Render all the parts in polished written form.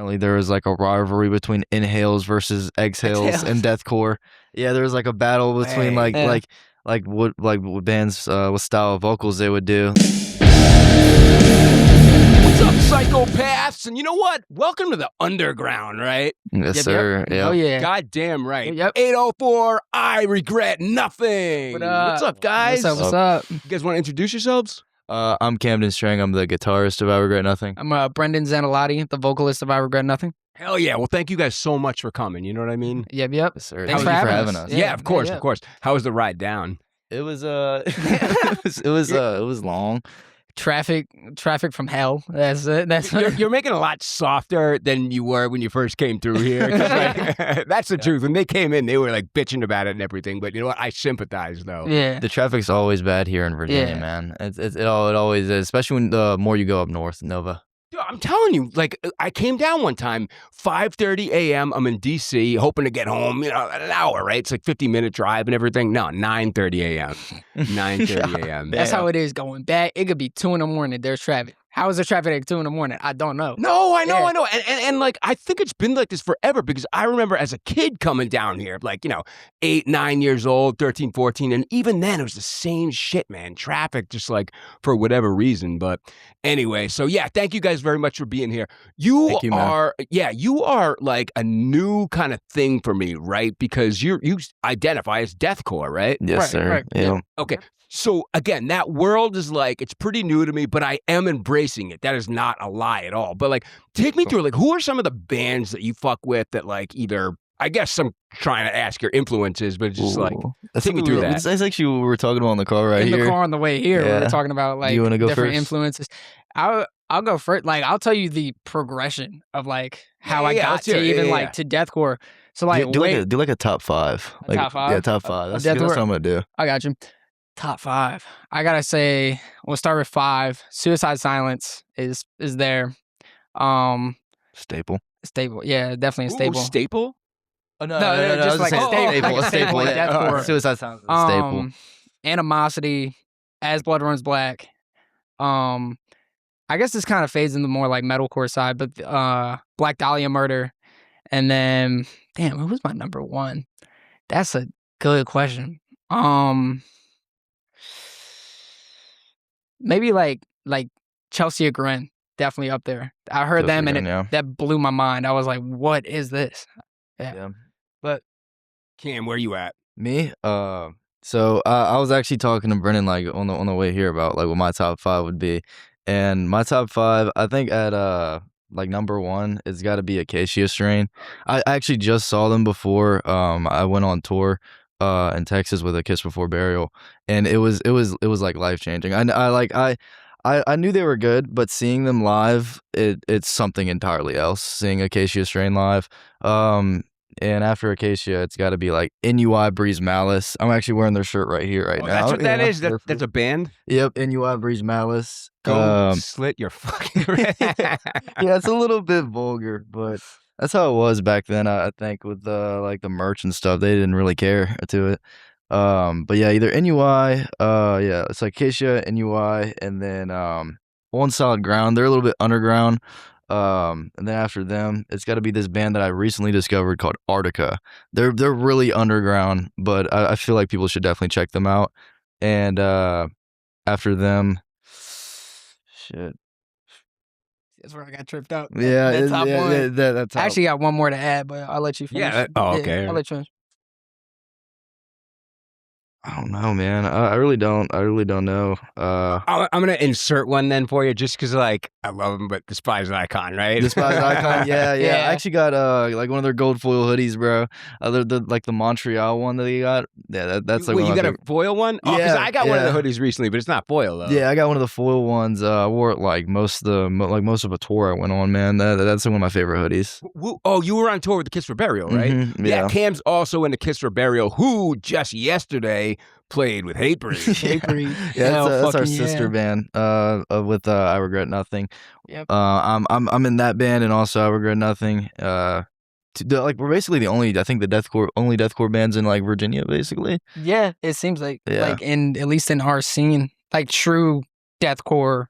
apparently there was like a rivalry between inhales versus exhales in deathcore. Yeah, there was like a battle between what bands what style of vocals they would do. What's up, psychopaths? And you know what? Welcome to the underground, right? Yes, sir. Yep. Oh, yeah. Goddamn right. Yep. 804, I regret nothing. What's up, guys? What's up? You guys want to introduce yourselves? I'm Camden Strang. I'm the guitarist of I Regret Nothing. I'm Brendan Zanalotti, the vocalist of I Regret Nothing. Hell yeah. Well, thank you guys so much for coming. You know what I mean? Yep. Yes, sir. Thanks Thank for you having us. Yeah, of course. How was the ride down? It was it was long. Traffic from hell. That's it. That's You're making it a lot softer than you were when you first came through here. 'Cause, like, that's the truth. When they came in, they were like bitching about it and everything. But you know what? I sympathize though. yeah. The traffic's always bad here in Virginia, man. It always is, especially when the more you go up north, Nova. Dude, I'm telling you, like, I came down one time, 5:30 a.m. I'm in D.C., hoping to get home, in an hour, right? It's like 50-minute drive and everything. No, 9:30 a.m. 9:30 a.m. That's how it is going back. It could be 2 a.m. There's traffic. How is there traffic at 2 a.m? I don't know. No, I know. And like, I think it's been like this forever because I remember as a kid coming down here, like, 8, 9 years old, 13, 14. And even then it was the same shit, man. Traffic, just like for whatever reason. But anyway, so yeah, thank you guys very much for being here. You are like a new kind of thing for me, right? Because you identify as deathcore, right? Yes, sir. Right. Yeah. Okay. So again, that world is like, it's pretty new to me, but I am embracing it. That is not a lie at all. But like, take me through, like, who are some of the bands that you fuck with that like either, I guess I'm trying to ask your influences, but it's just like, take me through that. That's actually what we were talking about in the car right here. In the car on the way here, we were talking about like you wanna go different first? Influences. I'll go first. Like, I'll tell you the progression of like how I got to even like to deathcore. So like, do like a top 5. Like, top 5? Yeah, top 5. That's Deathcore? what I'm gonna do. I got you. Top 5. I gotta say, we'll start with 5. Suicide Silence is there. Staple. Yeah, definitely a staple. Staple? Oh, No, just like a staple. A staple. Like Yeah. deathcore. Suicide Silence is a staple. Animosity, As Blood Runs Black. I guess this kind of fades into more like metalcore side, but Black Dahlia Murder, and then damn, who's my number 1? That's a good question. Maybe like Chelsea Grin, definitely up there. I heard them and that blew my mind. I was like, what is this? Yeah. But Cam, where you at? Me? So I was actually talking to Brennan like on the way here about like what my top 5 would be, and my top 5, I think at like number 1, it's got to be Acacia Strain. I actually just saw them before I went on tour in Texas with A Kiss Before Burial, and it was like life changing. I knew they were good, but seeing them live, it's something entirely else. Seeing Acacia Strain live, and after Acacia, it's got to be like NUI Breeze Malice. I'm actually wearing their shirt right here now. That's what that is. That's a band. Yep, NUI Breeze Malice. Go slit your fucking. Yeah, it's a little bit vulgar, but that's how it was back then. I think with like the merch and stuff, they didn't really care to it. But yeah, either NUI, it's like Acacia, NUI, and then One Solid Ground. They're a little bit underground. And then after them, it's got to be this band that I recently discovered called Arctica. They're really underground, but I feel like people should definitely check them out. And after them, shit. That's where I got tripped up. Yeah, that top 1. That's I actually got one more to add, but I'll let you finish. Yeah. Okay. I'll let you finish. I don't know, man. I really don't know. I'm gonna insert one then for you, just because like I love them, but Despise Icon, right? Despise Icon, yeah. I actually got like one of their gold foil hoodies, bro. Like the Montreal one that you got. Yeah, that's like. Wait, you got a foil one? Oh, because I got one of the hoodies recently, but it's not foil though. Yeah, I got one of the foil ones. I wore it like most of a tour I went on, man. That's one of my favorite hoodies. Oh, you were on tour with the Kiss for Burial, right? Mm-hmm, yeah, Cam's also in the Kiss for Burial, who just yesterday played with Hatebreed. Hatebreed. Yeah, that's our sister band. With I Regret Nothing. Yep. I'm in that band, and also I Regret Nothing. Like we're basically the only deathcore bands in like Virginia, basically. Yeah, it seems like at least in our scene, like true deathcore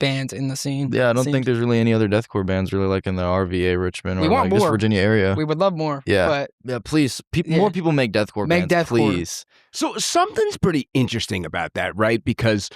bands in the scene. Yeah, I don't think there's really any other deathcore bands really like in the RVA, Richmond, or We want like just more. Virginia area. We would love more. Yeah. But Yeah, please, Yeah. more people make deathcore Make bands, deathcore. please. So something's pretty interesting about that, right? Because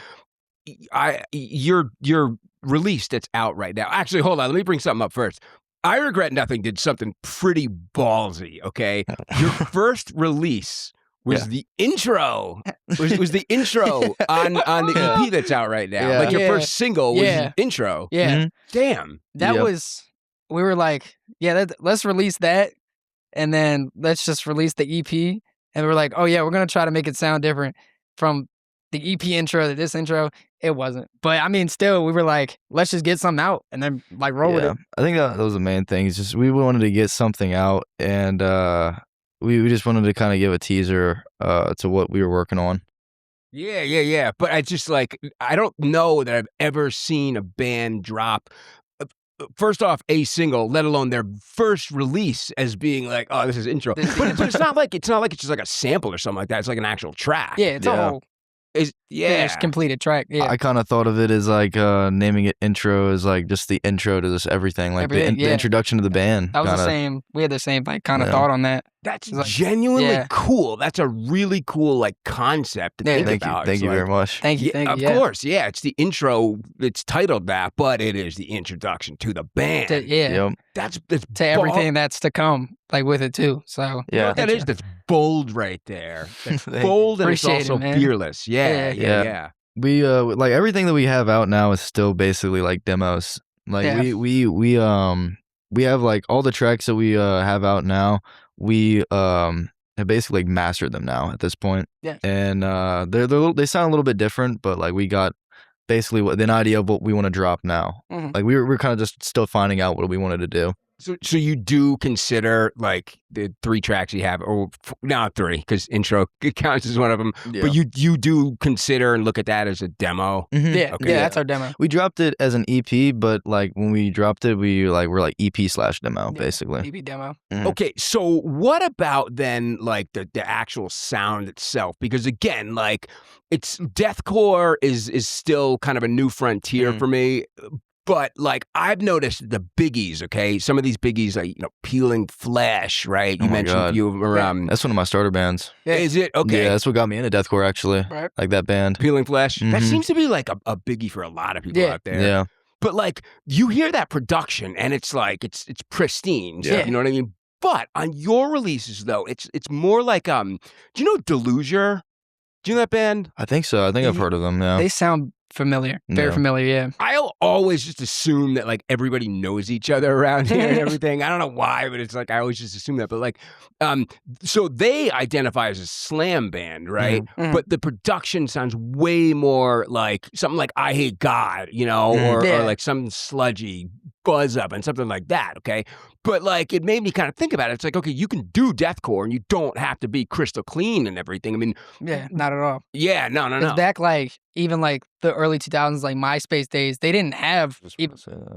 your release that's out right now. Actually, hold on. Let me bring something up first. I Regret Nothing did something pretty ballsy, okay? Your first release was the intro. Was the intro on the EP that's out right now. Yeah. Like your Yeah. first single was Yeah. the intro. Yeah. Mhm. Damn. That Yep. was, we were like, let's release that. And then let's just release the EP. And we're like, oh yeah, we're going to try to make it sound different from the EP intro to this intro. It wasn't. But I mean, still, we were like, let's just get something out and then like roll with it. I think that was the main thing. It's just we wanted to get something out, and we just wanted to kind of give a teaser to what we were working on. Yeah. But I just like, I don't know that I've ever seen a band drop, first off, a single, let alone their first release as being like, oh, this is intro. But it's not like it's just like a sample or something like that. It's like an actual track. Yeah, it's a whole finished, completed track. Yeah. I kind of thought of it as like naming it intro as like just the intro to this everything, like Everything, the introduction to the band. That was kinda. the same. We had the same like kind of Yeah. thought on that. That's Like, genuinely yeah. cool. That's a really cool like concept to Yeah. think Thank you, about. thank It's you like, very much. Thank you. Yeah, Thank you. of yeah. course, yeah. It's the intro. It's titled that, but it is the introduction to the band. Yeah. Yep. That's To everything that's to come, like with it too. So You know Yeah. what that is? That's bold right there. That's Thank you. bold and it's Appreciate it, also man. fearless. Yeah. Yeah. We like everything that we have out now is still basically like demos. Like Yeah. we have like all the tracks that we have out now. We have basically like mastered them now at this point. Yeah. And they sound a little bit different, but like we got basically an idea of what we want to drop now. Mhm. Like we're kind of just still finding out what we wanted to do. So you do consider like the 3 tracks you have, or not 3, because intro it counts as one of them. But you do consider and look at that as a demo. Mhm. yeah, Okay. yeah, that's our demo. We dropped it as an EP, but like when we dropped it, we're like EP/demo Yeah. basically. EP demo. Mhm. Okay, so what about then like the actual sound itself? Because again, like it's deathcore is still kind of a new frontier Mhm. for me. But like I've noticed the biggies, okay? Some of these biggies, like Peeling Flesh, right? You Oh my mentioned a God. few of them. Or, That's one of my starter bands. Yeah. Is it okay? Yeah, that's what got me into deathcore actually. Right. Like that band. Peeling Flesh. That Mhm. seems to be like a biggie for a lot of people Yeah. out there. Yeah. But like you hear that production and it's like it's pristine. Yeah. You know what I mean? But on your releases though, it's more like do you know Delusion? Do you know that band? I think so. I think I've heard of them. Yeah. They sound familiar. Very Yeah. familiar. Yeah. I'll always just assume that like everybody knows each other around here and everything. I don't know why, but it's like I always just assume that. But like, so they identify as a slam band, right? Mhm. But the production sounds way more like something like I Hate God, Mhm. or Yeah. like some sludgy buzz up and something like that. Okay, but like it made me kind of think about it. It's like, okay, you can do deathcore and you don't have to be crystal clean and everything. I mean, Yeah. Not at all. yeah, no. Because back like even like the early 2000s, like MySpace days, they didn't have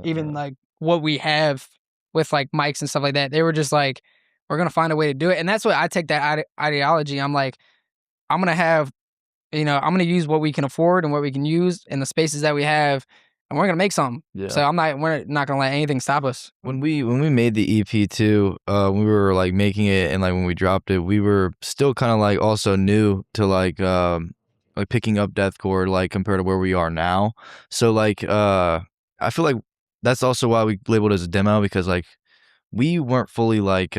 even like what we have with like mics and stuff like that. They were just like, we're gonna find a way to do it, and that's what I take that ideology. I'm like, I'm gonna have, I'm gonna use what we can afford and what we can use in the spaces that we have, and we're gonna make something. Yeah. So we're not gonna let anything stop us. When we made the EP too, we were like making it, and like when we dropped it, we were still kind of like also new to like picking up deathcore, like compared to where we are now. So like I feel like that's also why we labeled it as a demo, because like we weren't fully like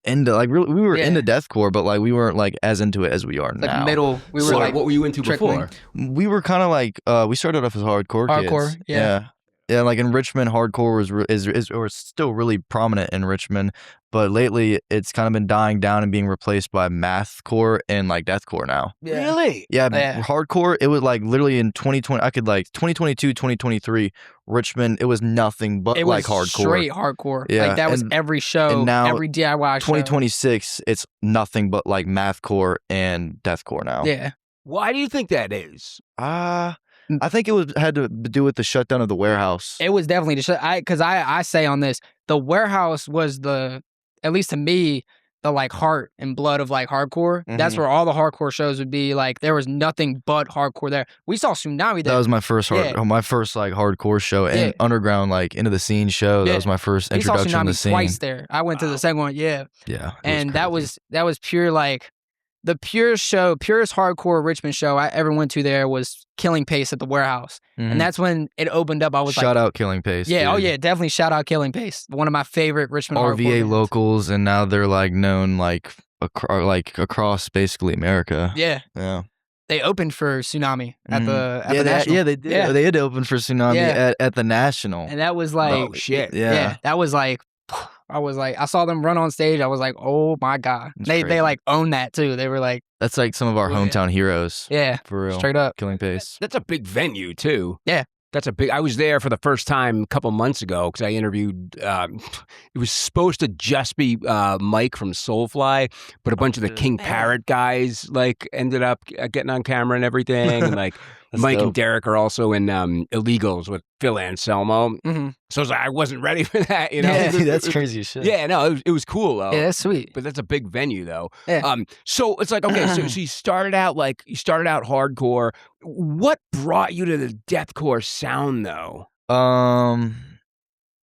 into like really, we were Yeah. into deathcore, but like we weren't like as into it as we are Like now. middle, we were So, like what were you into trickling. before? We were kind of like we started off as hardcore Hardcore, kids. yeah. Yeah, like in Richmond, hardcore is still really prominent in Richmond, but lately it's kind of been dying down and being replaced by mathcore and like deathcore now. Yeah. Really? Yeah, Yeah. hardcore, it was like literally in 2020, I could like 2022, 2023, Richmond, it was nothing but It was like hardcore. straight hardcore. Yeah, Like that was and- every show, and now every DIY show. 2026, it's nothing but like mathcore and deathcore now. Yeah. Why do you think that is? I think it had to do with the shutdown of the warehouse. It was definitely because I say on this, the warehouse was at least to me, the like heart and blood of like hardcore. That's where all the hardcore shows would be. Like there was nothing but hardcore there. We saw Sunami there. That was my first my first like hardcore show and underground like into the scene show. That was my first introduction to the we saw Sunami scene. twice there. I went to the second one, yeah. And that was pure like the purest hardcore Richmond show I ever went to there was Killing Pace at the Warehouse. And that's when it opened up. I was shout out Killing Pace. Yeah, dude. oh yeah, definitely shout out Killing Pace. One of my favorite Richmond hardcore RVA bands. locals, and now they're like known like across basically America. Yeah. They opened for Tsunami at the National. Yeah, they did. Yeah. They had to open for Tsunami at the National. And that was like, oh shit. Yeah. That was like, I saw them run on stage. I was like, oh my God. They like owned that too. They were like, that's like some of our hometown heroes. Yeah. For real. Straight up. Killing Pace. That's a big venue too. Yeah. That's a big. I was there for the first time a couple months ago because I interviewed. It was supposed to just be Mike from Soulfly, but a bunch of the King Parrot guys like ended up getting on camera and everything. And like Mike and Derek are also in Illegals with Phil Anselmo. So I wasn't ready for that. You know, that's crazy as shit. Yeah, no, it was cool though. Yeah, that's sweet. But that's a big venue though. Yeah. So it's like okay, so you started out hardcore. What brought you to the deathcore sound though?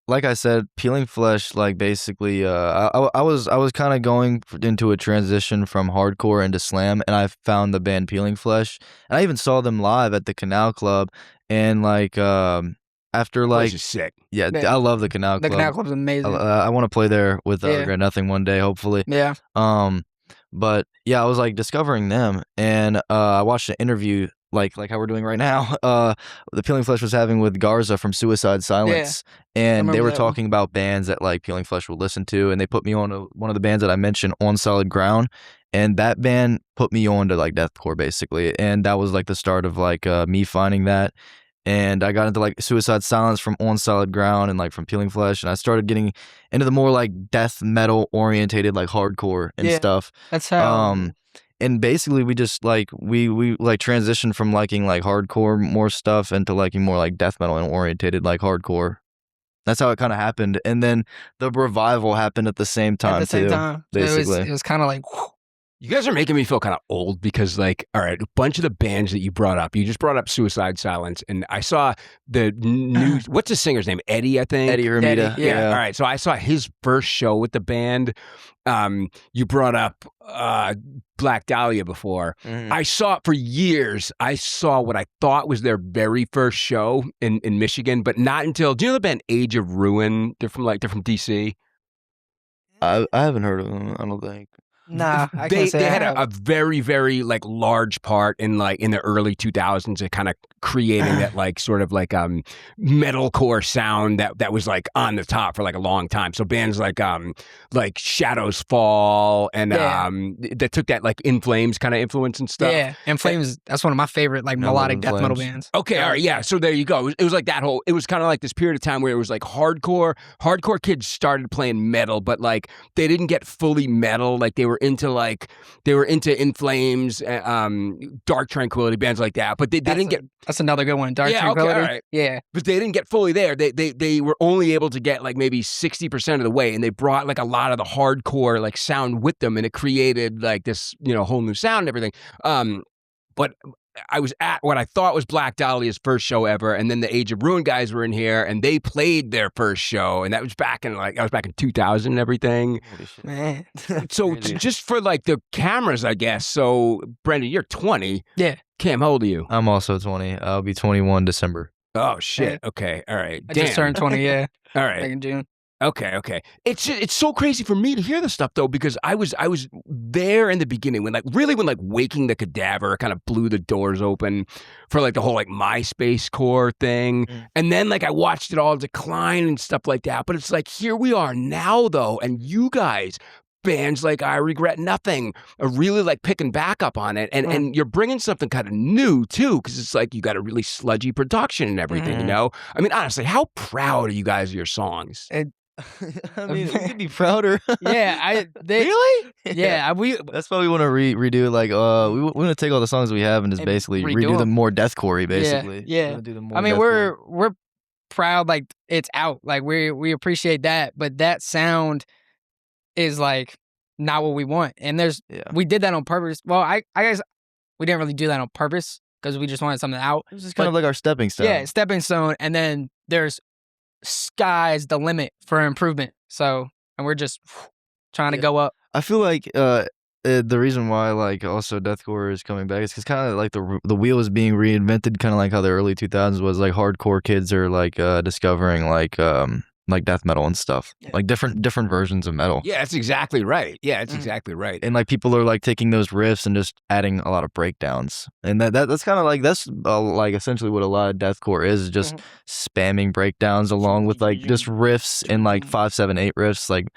Like I said, Peeling Flesh, like basically, I was kind of going into a transition from hardcore into slam, and I found the band Peeling Flesh, and I even saw them live at the Canal Club, and like after like, Place is sick. Yeah, I love the Canal Club. The Canal Club's amazing. I want to play there with Regret Nothing one day, hopefully. Yeah. But yeah, I was like discovering them, and I watched an interview. Like how we're doing right now, the Peeling Flesh was having with Garza from Suicide Silence, and they were talking about bands that like Peeling Flesh would listen to, and they put me on one of the bands that I mentioned, On Solid Ground, and that band put me on to like deathcore basically, and that was like the start of like me finding that, and I got into like Suicide Silence from On Solid Ground and like from Peeling Flesh, and I started getting into the more like death metal orientated like hardcore and stuff. That's how. And basically, we just like we like transitioned from liking like hardcore more stuff into liking more like death metal and orientated like hardcore. That's how it kind of happened, and then the revival happened at the same time too. Basically, it was kind of like. You guys are making me feel kind of old because, like, all right, a bunch of the bands that you brought up, you just brought up Suicide Silence, and I saw the new, what's the singer's name? Eddie, I think? Eddie Hermida. Yeah. All right, so I saw his first show with the band. You brought up Black Dahlia before. I saw it for years. I saw what I thought was their very first show in Michigan, but not until, do you know the band Age of Ruin? They're from DC. I haven't heard of them, I don't think. Nah, they had a very, very like large part in the early 2000s at kind of creating that like sort of like metalcore sound that was like on the top for like a long time. So bands like Shadows Fall and that took that like In Flames kind of influence and stuff. Yeah, In Flames, that's one of my favorite like melodic death metal bands. Okay, all right, yeah. So there you go. It was like that whole. It was kind of like this period of time where it was like hardcore kids started playing metal, but like they didn't get fully metal. Like they were into In Flames, Dark Tranquility, bands like that. But they didn't get. That's another good one. Dark Tranquility. Okay, all right. Yeah. But they didn't get fully there. They were only able to get like maybe 60% of the way, and they brought like a lot of the hardcore like sound with them, and it created like this whole new sound and everything. But I was at what I thought was Black Dahlia's first show ever, and then the Age of Ruin guys were in here, and they played their first show, and that was back in 2000 and everything. Man. So just for like the cameras, I guess. So Brendan, you're 20. Yeah. Cam, how old are you? I'm also 20. I'll be 21 December. Oh shit. Okay. All right. I just turned 20. Yeah. All right. Like in June. Okay. It's so crazy for me to hear this stuff though, because I was there in the beginning when Waking the Cadaver kind of blew the doors open for like the whole like MySpace core thing. And then like I watched it all decline and stuff like that. But it's like here we are now though, and you guys, bands like I Regret Nothing are really like picking back up on it, and you're bringing something kind of new too, because it's like you got a really sludgy production and everything. I mean, honestly, how proud are you guys of your songs? I mean, we could be prouder. Yeah, really? Yeah, that's why we want to redo. Like, we want to take all the songs we have and just basically redo them more deathcore-y, basically. Yeah. Do them more I mean, deathcore. we're proud. Like, it's out. Like, we appreciate that, but that sound is like not what we want. And we did that on purpose. Well, I guess we didn't really do that on purpose because we just wanted something out. It was just kind of like our stepping stone. Yeah, stepping stone. And then there's sky's the limit for improvement. So, and we're just trying to go up. I feel like the reason why like also deathcore is coming back is because kind of like the wheel is being reinvented, kind of like how the early 2000s was. Like hardcore kids are like discovering like death metal and stuff, like different versions of metal. Yeah, that's exactly right. Yeah, that's exactly right. And like people are like taking those riffs and just adding a lot of breakdowns, and that's kind of like like essentially what a lot of deathcore is just spamming breakdowns along with like just riffs and like 5, 7, 8 riffs, like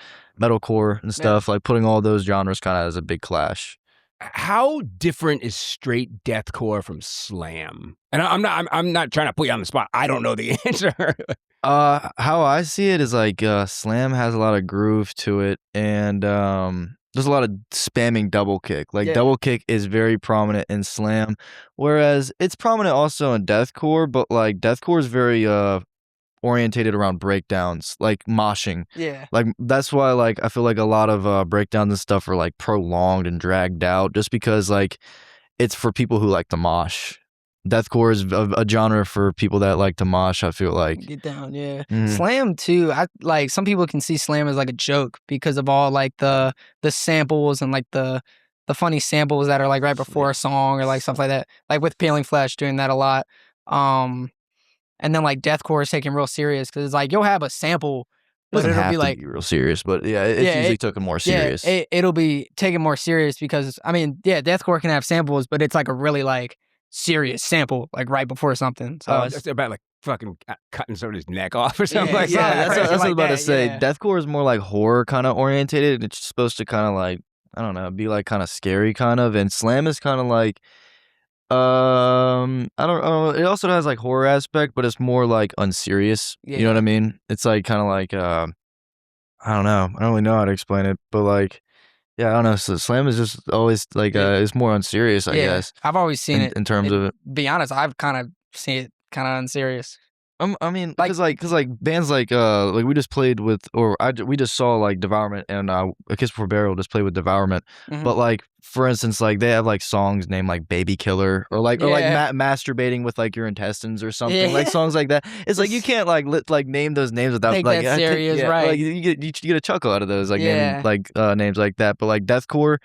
metalcore and stuff, like putting all those genres kind of as a big clash. How different is straight deathcore from slam? And I'm not trying to put you on the spot. I don't know the answer. How I see it is like slam has a lot of groove to it, and there's a lot of spamming double kick. Like double kick is very prominent in slam, whereas it's prominent also in deathcore, but like deathcore is very orientated around breakdowns, like moshing. Yeah. Like that's why like I feel like a lot of breakdowns and stuff are like prolonged and dragged out just because like it's for people who like to mosh. Deathcore is a genre for people that like to mosh, I feel like. Get down, yeah. Slam too. I like some people can see slam as like a joke because of all like the samples and like the funny samples that are like right before a song or like stuff like that. Like with Peeling Flesh doing that a lot. And then like deathcore is taken real serious because it's like you'll have a sample, but it'll be like real serious. But yeah, it's usually taken more serious. Yeah, it'll be taken more serious because I mean, yeah, deathcore can have samples, but it's like a really like serious sample, like right before something. So it's about like fucking cutting somebody's neck off or something like that. Yeah, that's what I was about to say. Yeah. Deathcore is more like horror kind of orientated. It's supposed to kind of like, I don't know, be like kind of scary kind of. And slam is kind of like, I don't know. It also has like horror aspect, but it's more like unserious. Yeah. You know what I mean? It's like kind of like, I don't know. I don't really know how to explain it, but like, yeah, I don't know. So slam is just always like, it's more unserious, I guess. I've always seen it in terms of it. Be honest, I've kind of seen it kind of unserious. I mean, because like bands like we just played with, we just saw like Devourment and A Kiss Before Burial just played with Devourment, but like for instance, like they have like songs named like Baby Killer or like masturbating with like your intestines or something, like songs like that. It's like you can't like name those names without take like that serious, right? Like you get a chuckle out of those like naming, like names like that. But like deathcore,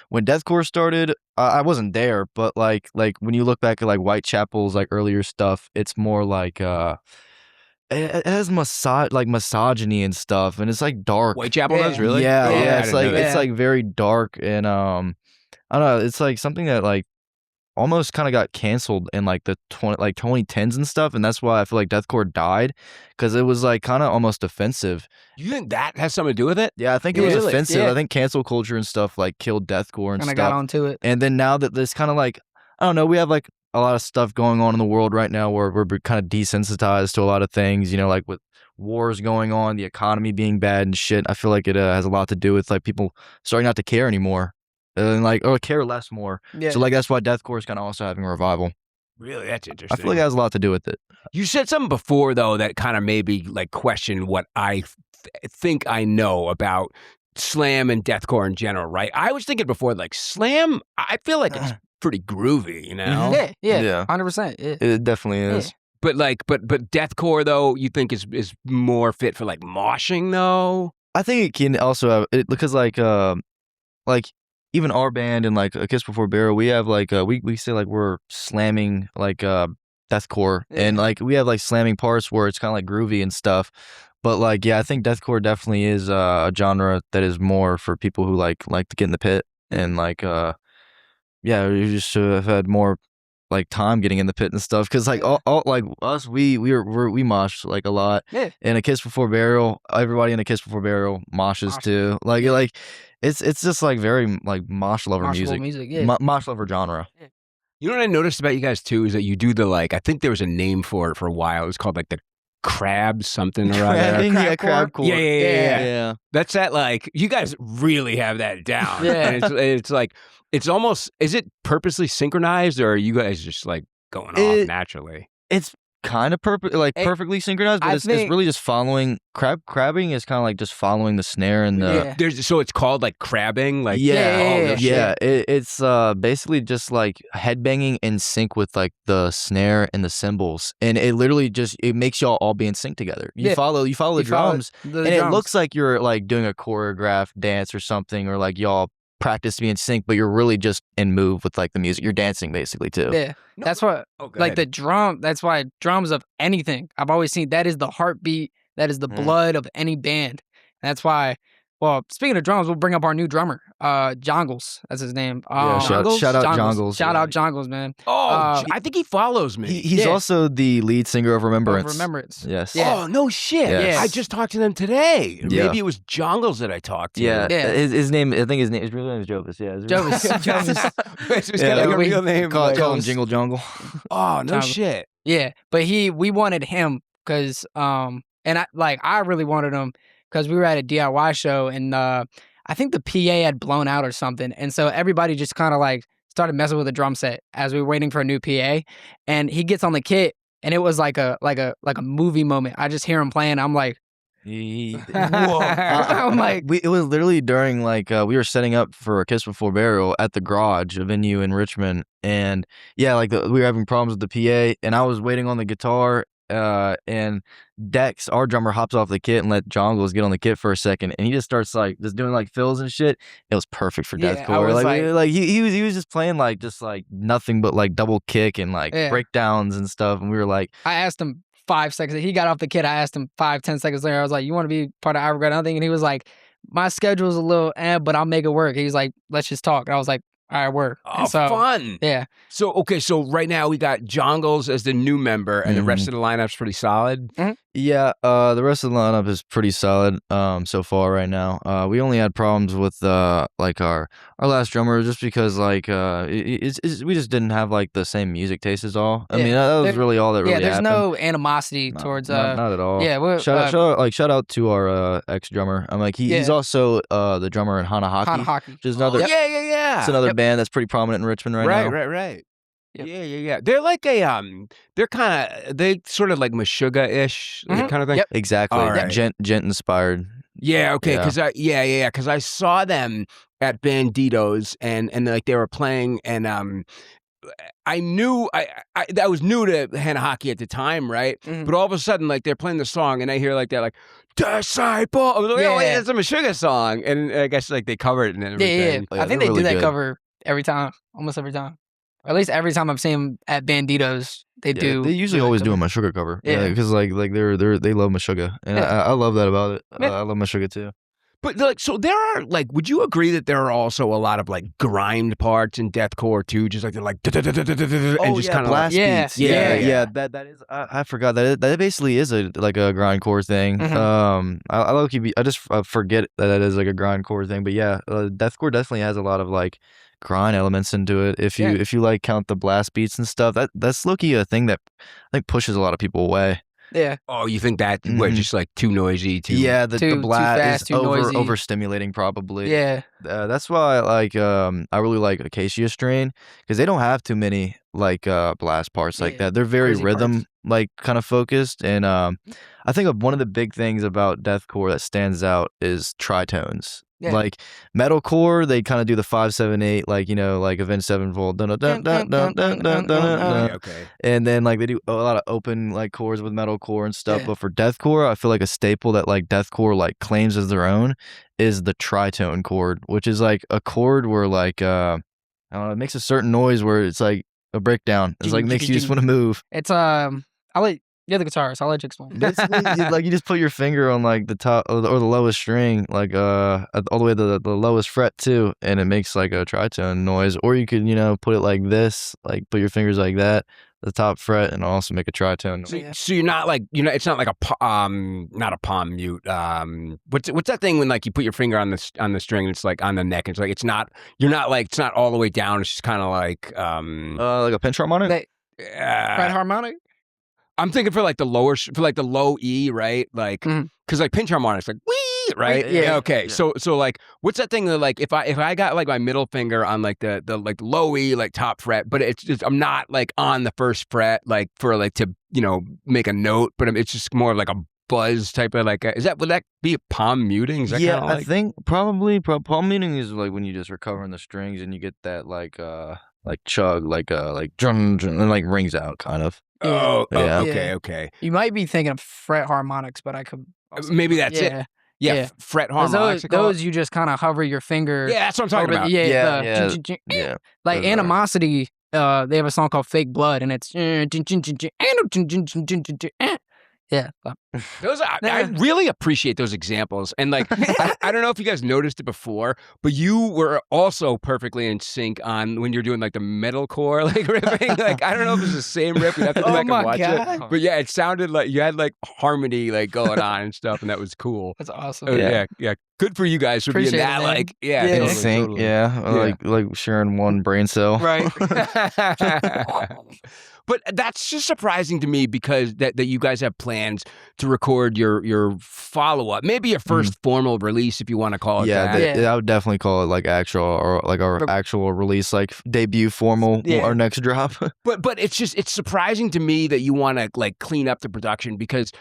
when deathcore started, I wasn't there, but like when you look back at like Whitechapel's like earlier stuff, it's more like it has misogyny and stuff, and it's like dark. Whitechapel does really? Yeah. It's like very dark, and I don't know. It's like something that like almost kind of got canceled in like the 2010s and stuff, and that's why I feel like deathcore died because it was like kind of almost offensive. You think that has something to do with it? Yeah, I think it was offensive. I think cancel culture and stuff like killed deathcore and stuff. Got onto it, and then now that this kind of like I don't know, we have like a lot of stuff going on in the world right now where we're kind of desensitized to a lot of things, you know, like with wars going on, the economy being bad and shit. I feel like it has a lot to do with like people starting not to care anymore and like or care less more. Yeah. So like that's why deathcore is kind of also having a revival. Really, that's interesting. I feel like it has a lot to do with it. You said something before though that kind of maybe like question what I think I know about slam and deathcore in general, right? I was thinking before like slam, I feel like it's pretty groovy, you know? Yeah, 100%. It definitely is. Yeah. But like, but deathcore though, you think is more fit for like moshing though? I think it can also have it because like even our band and like A Kiss Before Burial, we have like we say like we're slamming like deathcore, and like we have like slamming parts where it's kind of like groovy and stuff. But like I think deathcore definitely is a genre that is more for people who like to get in the pit and like you just have had more like time getting in the pit and stuff because like all like us we mosh like a lot, and A Kiss Before Burial, everybody in A Kiss Before Burial moshes too, like it's just like very like mosh lover music, mosh lover genre. You know what I noticed about you guys too is that you do the like, I think there was a name for it for a while. It was called like the crab something or other. Crabcore. Yeah. That's that like, you guys really have that down. And it's like, it's almost, is it purposely synchronized or are you guys just like going off naturally? It's kind of perfectly synchronized, but it's really just following crabbing is kind of like just following the snare and the so it's called like crabbing, like it's basically just like headbanging in sync with like the snare and the cymbals, and it literally just it makes y'all all be in sync together. You follow the drums, it looks like you're like doing a choreographed dance or something, or like y'all practice to be in sync, but you're really just in move with like the music. You're dancing basically too. Yeah, that's what like the drum. That's why drums of anything I've always seen, that is the heartbeat. That is the blood of any band. And that's why. Well, speaking of drums, we'll bring up our new drummer, Jongles. That's his name. Shout out Jongles. Shout out Jongles, man. I think he follows me. He's also the lead singer of Remembrance. Yes. Yeah. Oh, no shit. Yes. I just talked to them today. Yeah. Maybe it was Jongles that I talked to. Yeah. His name, I think his real name is Jovis. Yeah. Jovis. It's got like a real name. Call him Jingle Jungle. Oh, no shit. Yeah, but we wanted him because, and I really wanted him because we were at a DIY show, and I think the PA had blown out or something, and so everybody just kind of like started messing with the drum set as we were waiting for a new PA, and he gets on the kit, and it was like a movie moment. I just hear him playing, I'm like, whoa! I'm like, it was literally during like we were setting up for a Kiss Before Burial at the Garage, a venue in Richmond, and we were having problems with the PA, and I was waiting on the guitar. And Dex, our drummer, hops off the kit and let Jongles get on the kit for a second, and he just starts like just doing like fills and shit. It was perfect for deathcore. He was just playing like nothing but like double kick and like breakdowns and stuff, and we were like, I asked him 5 seconds. He got off the kit. I asked him 5-10 seconds later. I was like, "You want to be part of I Regret Nothing?" And he was like, "My schedule's a little, but I'll make it work." He's like, "Let's just talk." And I was like, all right, work. Oh, fun. Yeah. So right now we got Jongles as the new member, and the rest of the lineup's pretty solid. Mm-hmm. Yeah, the rest of the lineup is pretty solid so far right now. We only had problems with like our last drummer just because like we just didn't have like the same music taste as all. I mean, that was really all that really there's happened. no animosity towards not at all. Yeah, shout out to our ex drummer. I'm like he's also the drummer in Hanahaki. Which is another It's another band that's pretty prominent in Richmond right now. Right. Yep. Yeah. They're like they sort of like Meshuggah-ish kind of thing. Yep. Exactly. Right. Gent-inspired. Yeah, okay, because I saw them at Banditos and like they were playing, and I knew I was new to Hanahaki at the time, right? Mm-hmm. But all of a sudden, like they're playing the song, and I hear like they're like Disciple. I was like, wait, that's a Meshuggah song, and I guess like they covered it and everything. Yeah. I think they do that cover every time, almost every time. Or at least every time I've seen them at Banditos, they do. They usually always do a Meshuggah cover. Yeah, because like they love Meshuggah, and I love that about it. I love Meshuggah too. But like, so there are like, would you agree that there are also a lot of like grind parts in deathcore too? Just like they're like, and just kind of blast beats. Yeah. That is. I forgot that basically is like a grindcore thing. Mm-hmm. I just forget that is like a grindcore thing. But yeah, deathcore definitely has a lot of like grind elements into it. If you like count the blast beats and stuff, that's low-key a thing that I think pushes a lot of people away. Yeah. Oh, you think that we're just like too noisy? The blast too fast, is overstimulating probably. Yeah. That's why I really like Acacia Strain because they don't have too many like blast parts like that. They're very rhythm like kind of focused, and I think one of the big things about deathcore that stands out is tritones. Yeah. Like metalcore, they kind of do the 5-7-8, like like Avenged Sevenfold, okay. And then like they do a lot of open like chords with metalcore and stuff. Yeah. But for deathcore, I feel like a staple that like deathcore like claims as their own is the tritone chord, which is like a chord where like I don't know, it makes a certain noise where it's like a breakdown. It's like makes you just want to move. It's you're the guitarist. I'll let you explain. Basically, like you just put your finger on like the top or the lowest string, like all the way to the lowest fret too, and it makes like a tritone noise. Or you could put it like this, like put your fingers like that, the top fret, and also make a tritone noise. So you're not like it's not like not a palm mute. What's that thing when like you put your finger on the string and it's like on the neck? And it's like it's not all the way down. It's just kind of like a pinch harmonic. Fret harmonic. I'm thinking for like the low E, right? Like, because like pinch harmonics, like wee, right? Yeah. Okay. Yeah. So like, what's that thing that like if I got like my middle finger on like the like low E like top fret, but it's just I'm not like on the first fret like for like to make a note, but it's just more like a buzz type of like would that be palm muting? Is that Yeah, kind of I like think probably palm muting is like when you just recovering the strings and you get that like chug like drum, drum and like rings out kind of. oh Yeah. okay okay You might be thinking of fret harmonics, but I could also maybe that's it. Yeah. Fret 'Cause harmonics. those you just kind of hover your finger. Yeah, that's what I'm talking over about. Yeah. the Yeah. like Those are- Animosity. They have a song called Fake Blood, and it's yeah. Those I really appreciate those examples. And like I don't know if you guys noticed it before, but you were also perfectly in sync on when you're doing like the metalcore like riffing. Like I don't know if it's the same riff. We'd have to go back and watch it. But yeah, it sounded like you had like harmony like going on and stuff, and that was cool. That's awesome. Yeah. Good for you guys for Appreciate being it, that man. like Yeah. In totally, sync, totally. yeah, like sharing one brain cell. Right. But that's just surprising to me because that you guys have plans to record your follow-up, maybe your first formal release, if you want to call it that. I would definitely call it like actual or like our actual release, like debut formal, our next drop. But it's surprising to me that you want to like clean up the production because,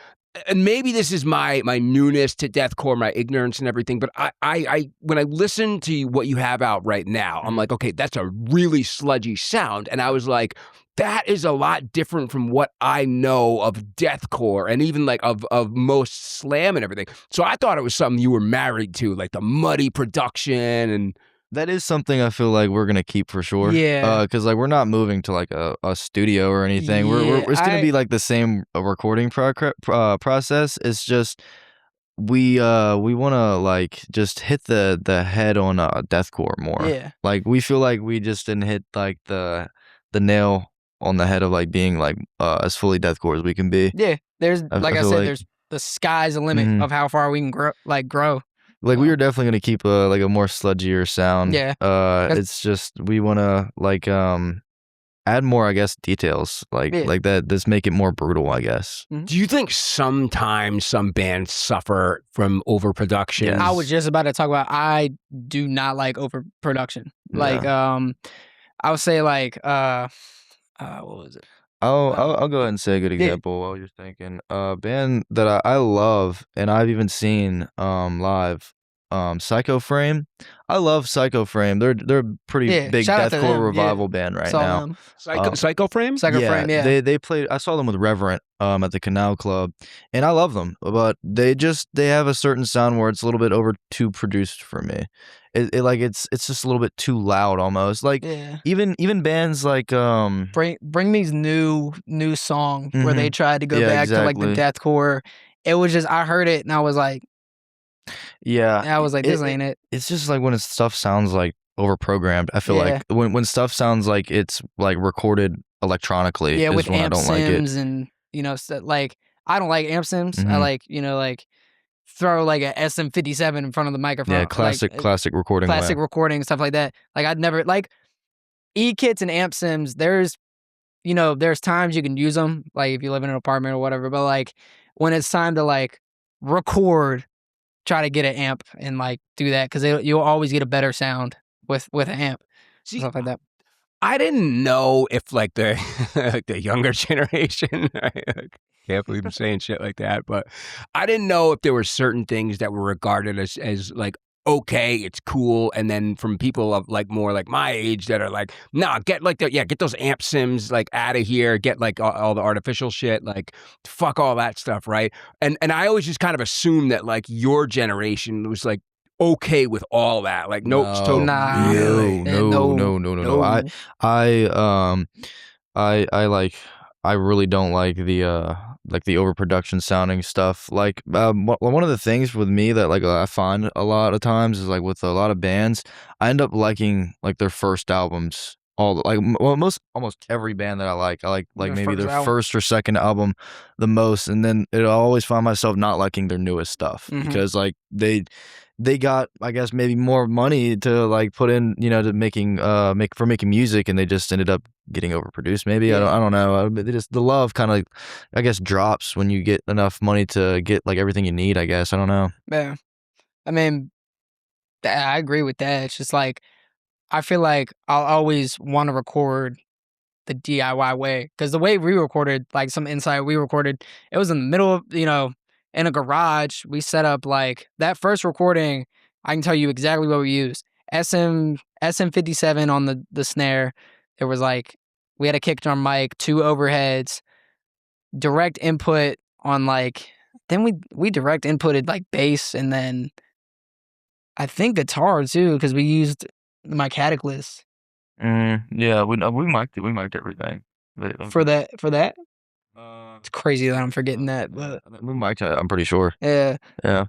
and maybe this is my newness to deathcore, my ignorance and everything, but I when I listen to what you have out right now, I'm like, okay, that's a really sludgy sound, and I was like, that is a lot different from what I know of deathcore and even like of most slam and everything. So I thought it was something you were married to, like the muddy production and. That is something I feel like we're gonna keep for sure. Yeah. Because like we're not moving to like a studio or anything. We're it's gonna be like the same recording process. It's just we want to like just hit the head on deathcore more. Yeah. Like we feel like we just didn't hit like the nail on the head of like being like as fully deathcore as we can be. Yeah. There's like I feel said, like- there's the sky's the limit of how far we can grow. Like we are definitely gonna keep a more sludgier sound. Yeah. It's just we want to like add more, I guess, details like that. Just make it more brutal, I guess. Do you think sometimes some bands suffer from overproduction? Yes. I was just about to talk about. I do not like overproduction. Like I would say like what was it? I'll go ahead and say a good example while you're thinking. Band that I love and I've even seen live. Psycho Frame. I love Psycho Frame. They're a pretty big shout out to deathcore them. revival band right now. Psycho Frame? Psycho Frame, yeah. They played. I saw them with Reverent at the Canal Club, and I love them. But they have a certain sound where it's a little bit too produced for me. It's just a little bit too loud almost. Like even bands like bring these new songs where they tried to go back to like the deathcore. It was just I heard it and I was like, I was like, this ain't it. It's just like when stuff sounds like overprogrammed. I feel like when stuff sounds like it's like recorded electronically. Yeah, is with when amp I don't like it. sims and like I don't like amp sims. I like like throw like a SM57 in front of the microphone. Yeah, classic recording. Classic recording stuff like that. Like I'd never like E-kits and amp sims. There's times you can use them like if you live in an apartment or whatever. But like when it's time to like record. Try to get an amp and like do that because you'll always get a better sound with an amp. See, stuff like that. I didn't know if like the like the younger generation. I can't believe I'm saying shit like that, but I didn't know if there were certain things that were regarded as like okay, it's cool, and then from people of like more like my age that are like, nah, get like get those amp sims like out of here, get like all the artificial shit, like fuck all that stuff, right? And I always just kind of assume that like your generation was like okay with all that, like nope, it's totally no. I really don't like the overproduction sounding stuff. Like one of the things with me that like I find a lot of times is like with a lot of bands, I end up liking like their first albums. Almost every band that I like maybe their first or second album the most, and then I always find myself not liking their newest stuff because like they got, I guess, maybe more money to like put in, to making music, and they just ended up getting overproduced. Maybe I don't know. The love kind of, I guess, drops when you get enough money to get like everything you need. I guess I don't know. Yeah, I mean, I agree with that. It's just like I feel like I'll always want to record the DIY way because the way we recorded, like some inside we recorded, it was in the middle of in a garage. We set up like that first recording. I can tell you exactly what we used. SM57 on the snare. There was like we had a kick drum mic, 2 overheads, direct input on like. Then we direct inputted like bass and then I think guitar too because we used my Cataclysm Yeah, we mic'd it. We mic'd everything. for that. Uh, It's crazy that I'm forgetting that, but we mic'd it, I'm pretty sure. yeah. Yeah.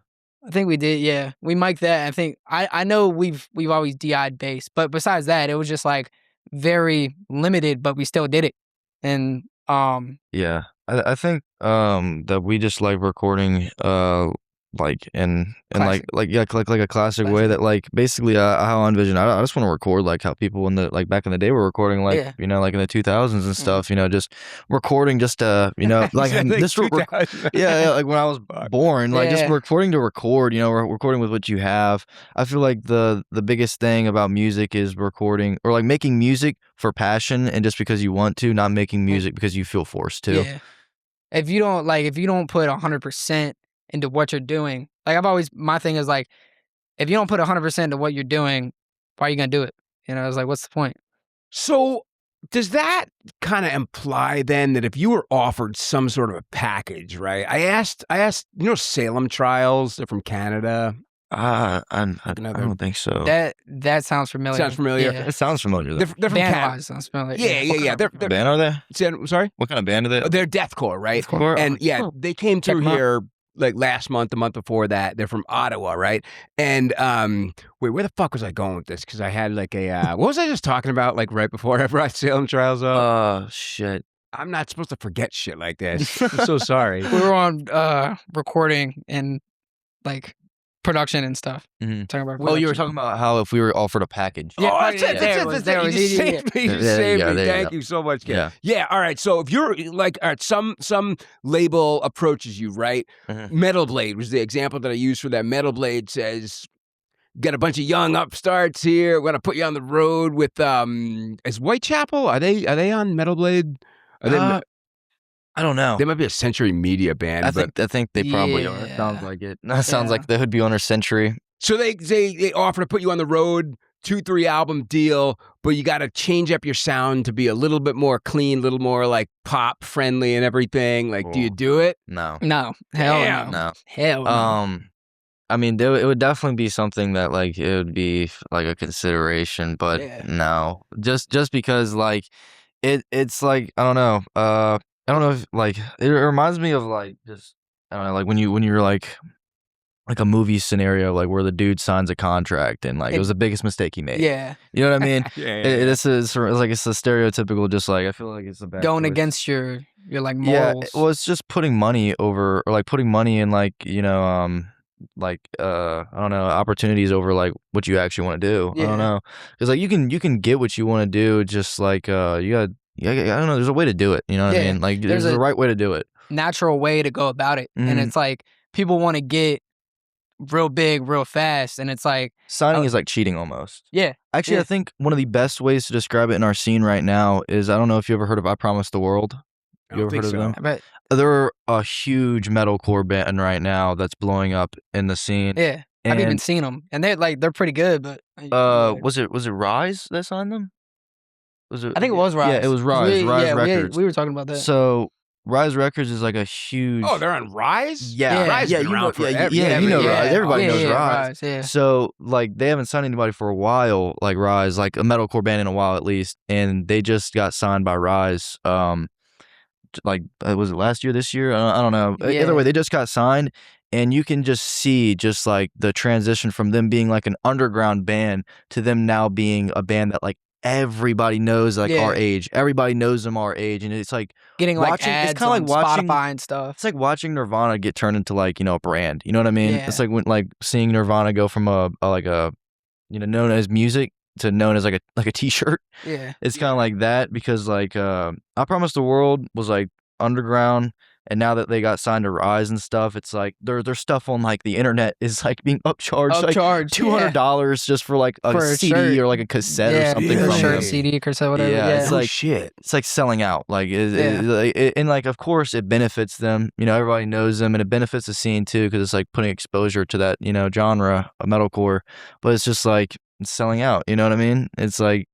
I think we did, yeah. We mic'd that. I think I know we've always DI'd bass, but besides that, it was just like very limited, but we still did it. And Yeah. I think that we just like recording like in Classic. like a classic way that like basically how I envision I just want to record like how people in the like back in the day were recording like Yeah. like in the 2000s and stuff, just recording just like this yeah, like when I was born, like just Yeah. recording to record, recording with what you have. I feel like the biggest thing about music is recording or like making music for passion and just because you want to, not making music because you feel forced to. Yeah. If you don't put 100% into what you're doing, like my thing is like, if you don't put 100% into what you're doing, why are you gonna do it? It's like, what's the point? So does that kind of imply then that if you were offered some sort of a package, right? I asked, Salem Trials, they're from Canada. I don't think so. That sounds familiar. Sounds familiar. Yeah. It sounds familiar. They're from Band Canada. wise sounds familiar. Yeah. They're What band are they? sorry? What kind of band are they? They're Deathcore, right? Deathcore? And yeah, cool. they came Check through 'em out. here like last month, the month before that. They're from Ottawa, right? And wait, where the fuck was I going with this? Because I had like a what was I just talking about like right before I brought Salem Trials up? Shit. I'm not supposed to forget shit like this. I'm so sorry. We were on recording and like production and stuff. Mhm. Talking about Oh, you were production. talking about how if we were offered a package. Yeah, Oh, that's yeah, it. there That's it it. was, That's there it. it You was. just saved me. You just saved me. there you Thank go. you so much, kid. Yeah. Yeah. All right. So if you're like, all right, some label approaches you, right? Mhm. Metal Blade was the example that I used for that. Metal Blade says, got a bunch of young upstarts here. We're gonna put you on the road with is Whitechapel? Are they on Metal Blade? Are they? I don't know. They might be a Century Media band. I think they probably are. It Yeah. sounds like it. That sounds Yeah. like they would be on a Century. So they offer to put you on the road, 2-3 album deal, but you got to change up your sound to be a little bit more clean, a little more like pop friendly and everything. Like, do you Cool. do it? No. No, hell Damn. no, No. hell no. I mean, it would definitely be something that like it would be like a consideration, but Yeah. no, just because like it's like I don't know. I don't know if like it reminds me of like just I don't know like when you're like a movie scenario like where the dude signs a contract and like it was the biggest mistake he made. Yeah, You know what I mean? Yeah. This is like it's a stereotypical just like I feel like it's a bad going choice. against your like Yeah, morals. well, it's just putting money over or like putting money in like like I don't know opportunities over like what you actually want to do. I Yeah. don't know because like you can get what you want to do just like you got I don't know. There's a way to do it. You know what I Yeah, mean? Like there's there's a- a right way to do it. Natural way to go about it, and Mhm. it's like people want to get real big, real fast, and it's like Signing is like cheating almost. yeah, Actually, Yeah. I think one of the best ways to describe it in our scene right now is I don't know if you ever heard of I Promised the World. I You don't ever think heard of so. them? but They're a huge metalcore band right now that's blowing up in the scene. yeah, I've even And seen them, and they're pretty good. But yeah. was it Rise that signed them? Was it? I think it was Rise. Yeah, it was 'Cause Rise. Rise we Records. we were talking about that. So Rise Records is like a huge. Oh, they're on Rise? Yeah, Yeah. Rise yeah, has been you know, around forever. yeah, you know yeah, Rise. Everybody yeah, knows yeah, Rise. Yeah. So like they haven't signed anybody for a while, like Rise, like a metalcore band in a while at least, and they just got signed by Rise. Like was it last year, this year? I don't know. Yeah. Either way, they just got signed, and you can just see just like the transition from them being like an underground band to them now being a band that like everybody knows like Yeah. our age. Everybody knows them our age, and it's like Getting like watching- it's ads kinda on like watching- Spotify and stuff. it's like watching Nirvana get turned into like a brand. You know what I mean? Yeah. It's like when like seeing Nirvana go from a known as music to known as like a t-shirt. Yeah, It's kind of like that because like I Promised the World was like underground and now that they got signed to Rise and stuff, it's like their stuff on like the internet is like being upcharged like $200 just for like a CD or like a cassette or something. Yeah, from shirt, them. CD, cassette, whatever. Yeah, it's like shit. It's like selling out. Like, and like of course it benefits them. You know, everybody knows them, and it benefits the scene too because it's like putting exposure to that genre of metalcore. But it's just like it's selling out. You know what I mean? It's like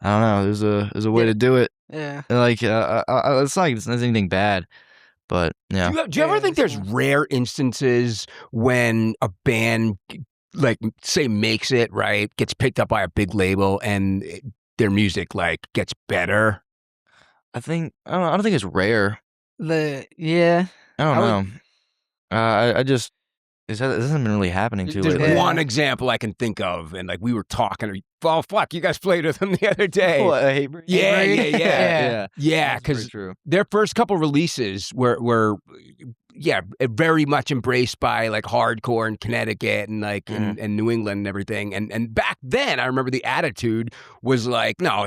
I don't know. There's a way to do it. Yeah. And like it's like it's not anything bad. But yeah. Do you ever think there's rare instances when a band, like, say, makes it, right, gets picked up by a big label and their music, like, gets better? I don't think it's rare. I don't know. I just this hasn't been really happening too There's lately. one example I can think of, and like we were talking. Oh fuck, you guys played with them the other day. What, Hatebreed? Yeah. Because their first couple releases were very much embraced by like hardcore in Connecticut and like in New England and everything. And back then, I remember the attitude was like, no.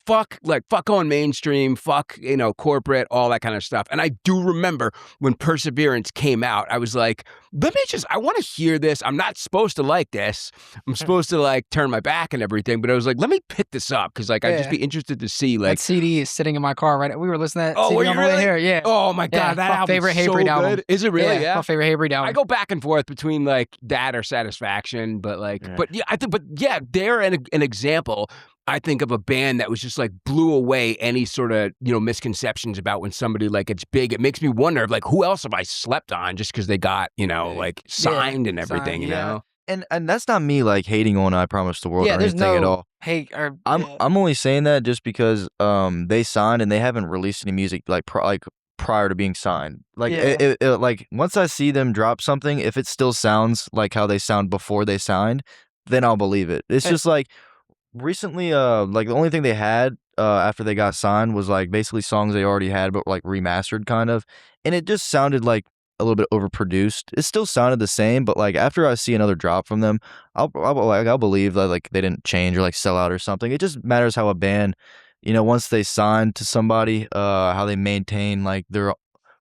Fuck going mainstream, fuck, corporate, all that kind of stuff. And I do remember when Perseverance came out, I was like, I want to hear this. I'm not supposed to like this. I'm supposed to like turn my back and everything. But I was like, let me pick this up because like I'd just be interested to see like. That CD is sitting in my car right now. We were listening to that CD were you on the really? way here. Yeah. Oh my God, that album favorite is so Hatebreed good. album. Is it really? Yeah. My favorite Hatebreed album. I go back and forth between like that or Satisfaction, but like, they're an example. I think of a band that was just like blew away any sort of, misconceptions about when somebody like gets big. It makes me wonder like who else have I slept on just because they got, like signed and everything, you know? And that's not me like hating on I Promise the World or anything at all. Hate or I'm only saying that just because they signed and they haven't released any music like prior to being signed. Like like once I see them drop something, if it still sounds like how they sound before they signed, then I'll believe it. It's just like recently, like the only thing they had after they got signed was like basically songs they already had, but like remastered kind of, and it just sounded like a little bit overproduced. It still sounded the same, but like after I see another drop from them, I'll believe that like they didn't change or like sell out or something. It just matters how a band, once they sign to somebody, how they maintain like their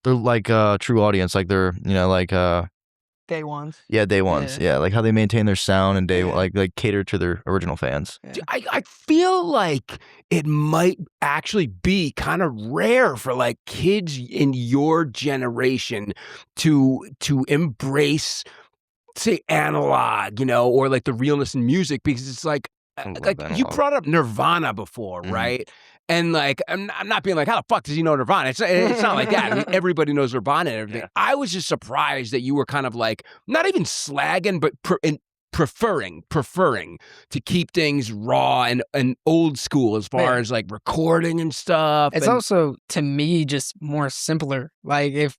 like true audience, like their like day ones. Yeah, day ones. Yeah, like how they maintain their sound and like cater to their original fans. Yeah. I feel like it might actually be kind of rare for like kids in your generation to embrace, say, analog, or like the realness in music, because it's like you brought up Nirvana before, right? And like, I'm not being like, how the fuck does he know Nirvana? It's not like that. I mean, everybody knows Nirvana and everything. Yeah. I was just surprised that you were kind of like, not even slagging, but preferring to keep things raw and old school as far as like recording and stuff. It's also, to me, just more simpler. Like if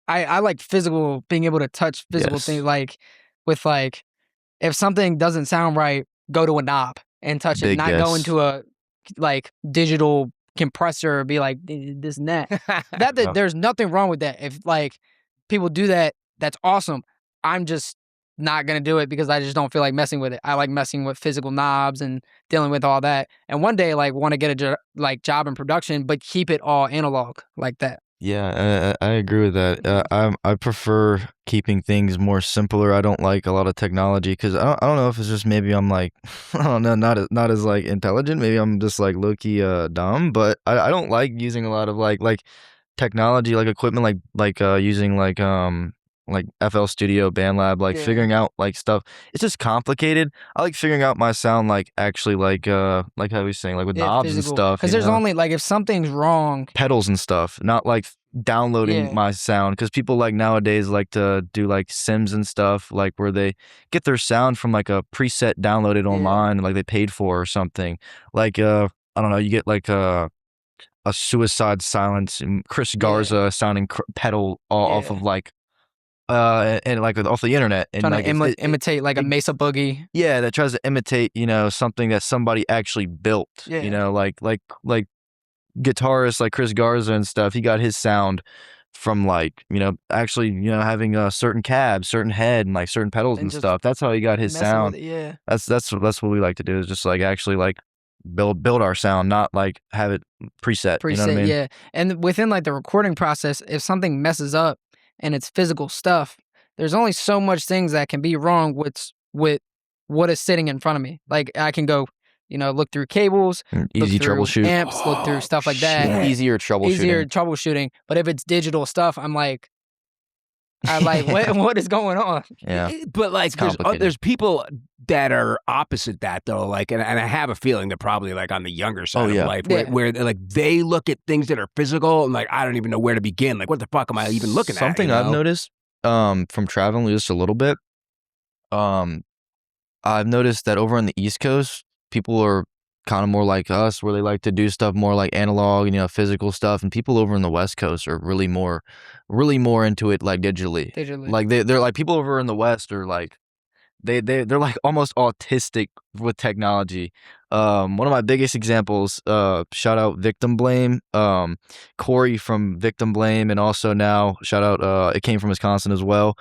I like physical, being able to touch physical things, like with like, if something doesn't sound right, go to a knob and touch it, not go into a like digital compressor, be like this and that. There's nothing wrong with that. If like people do that, that's awesome. I'm just not gonna do it because I just don't feel like messing with it. I like messing with physical knobs and dealing with all that. And one day, like, want to get a job in production, but keep it all analog like that. Yeah, I agree with that. I prefer keeping things more simpler. I don't like a lot of technology because I don't know if it's just maybe I'm like I don't know, not as like intelligent. Maybe I'm just like low key dumb. But I don't like using a lot of like technology, like equipment, like using like FL Studio, BandLab, like figuring out like stuff. It's just complicated. I like figuring out my sound like actually like how we saying like with knobs physical. And stuff. Because there's only like if something's wrong, pedals and stuff, not like downloading my sound. Because people like nowadays like to do like Sims and stuff, like where they get their sound from like a preset downloaded online, like they paid for or something. Like I don't know, you get like a Suicide Silence and Chris Garza sounding pedal off of like. And like off the internet and trying like to imitate like a Mesa Boogie. Yeah, that tries to imitate, something that somebody actually built. Yeah. Like guitarists like Chris Garza and stuff. He got his sound from like, actually, having a certain cab, certain head, and like certain pedals and stuff. That's how he got his sound. Yeah. That's what we like to do is just like actually like build our sound, not like have it preset. You know what I mean? Yeah. And within like the recording process, if something messes up and it's physical stuff, there's only so much things that can be wrong with what is sitting in front of me. Like I can go, look through cables, Easy look through troubleshoot. amps, look through stuff like that. Easier troubleshooting. But if it's digital stuff, I'm like, what is going on? Yeah. But like there's people that are opposite that though, like and I have a feeling they're probably like on the younger side of life where like they look at things that are physical and like I don't even know where to begin. Like what the fuck am I even looking at? Something I've noticed from traveling just a little bit, I've noticed that over on the East Coast, people are kind of more like us, where they like to do stuff more like analog and physical stuff, and people over in the West Coast are really more into it like digitally. Like they're like people over in the West are like they're like almost autistic with technology. One of my biggest examples, shout out Victim Blame, Corey from Victim Blame, and also now shout out it came from Wisconsin as well.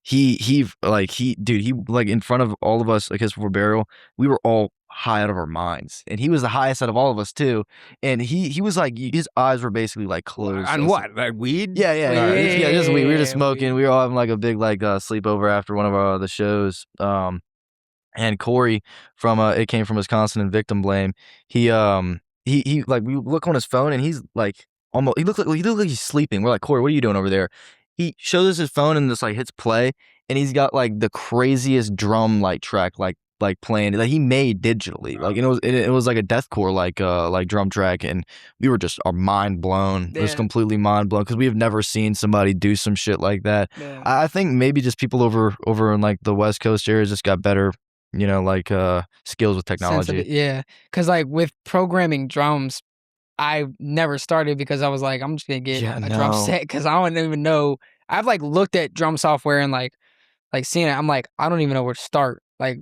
He like in front of all of us, I guess for burial, we were all high out of our minds, and he was the highest out of all of us too. And he was like, his eyes were basically like closed. On what? Like weed? Yeah, just weed. We were just smoking. We were all having like a big like sleepover after one of our the shows. And Corey from it came from Wisconsin and Victim Blame. He like we look on his phone and he's like almost he looked like he's sleeping. We're like, Corey, what are you doing over there? He shows us his phone and just like hits play, and he's got like the craziest drum like track like playing that he made digitally. Like it was like a deathcore like drum track, and we were just mind blown. It was completely mind blown because we have never seen somebody do some shit like that. Yeah. I think maybe just people over in like the West Coast areas just got better, like skills with technology. Yeah, because like with programming drums, I never started because I was like, I'm just gonna get a drum set because I don't even know. I've like looked at drum software and like seeing it. I'm like, I don't even know where to start. Like,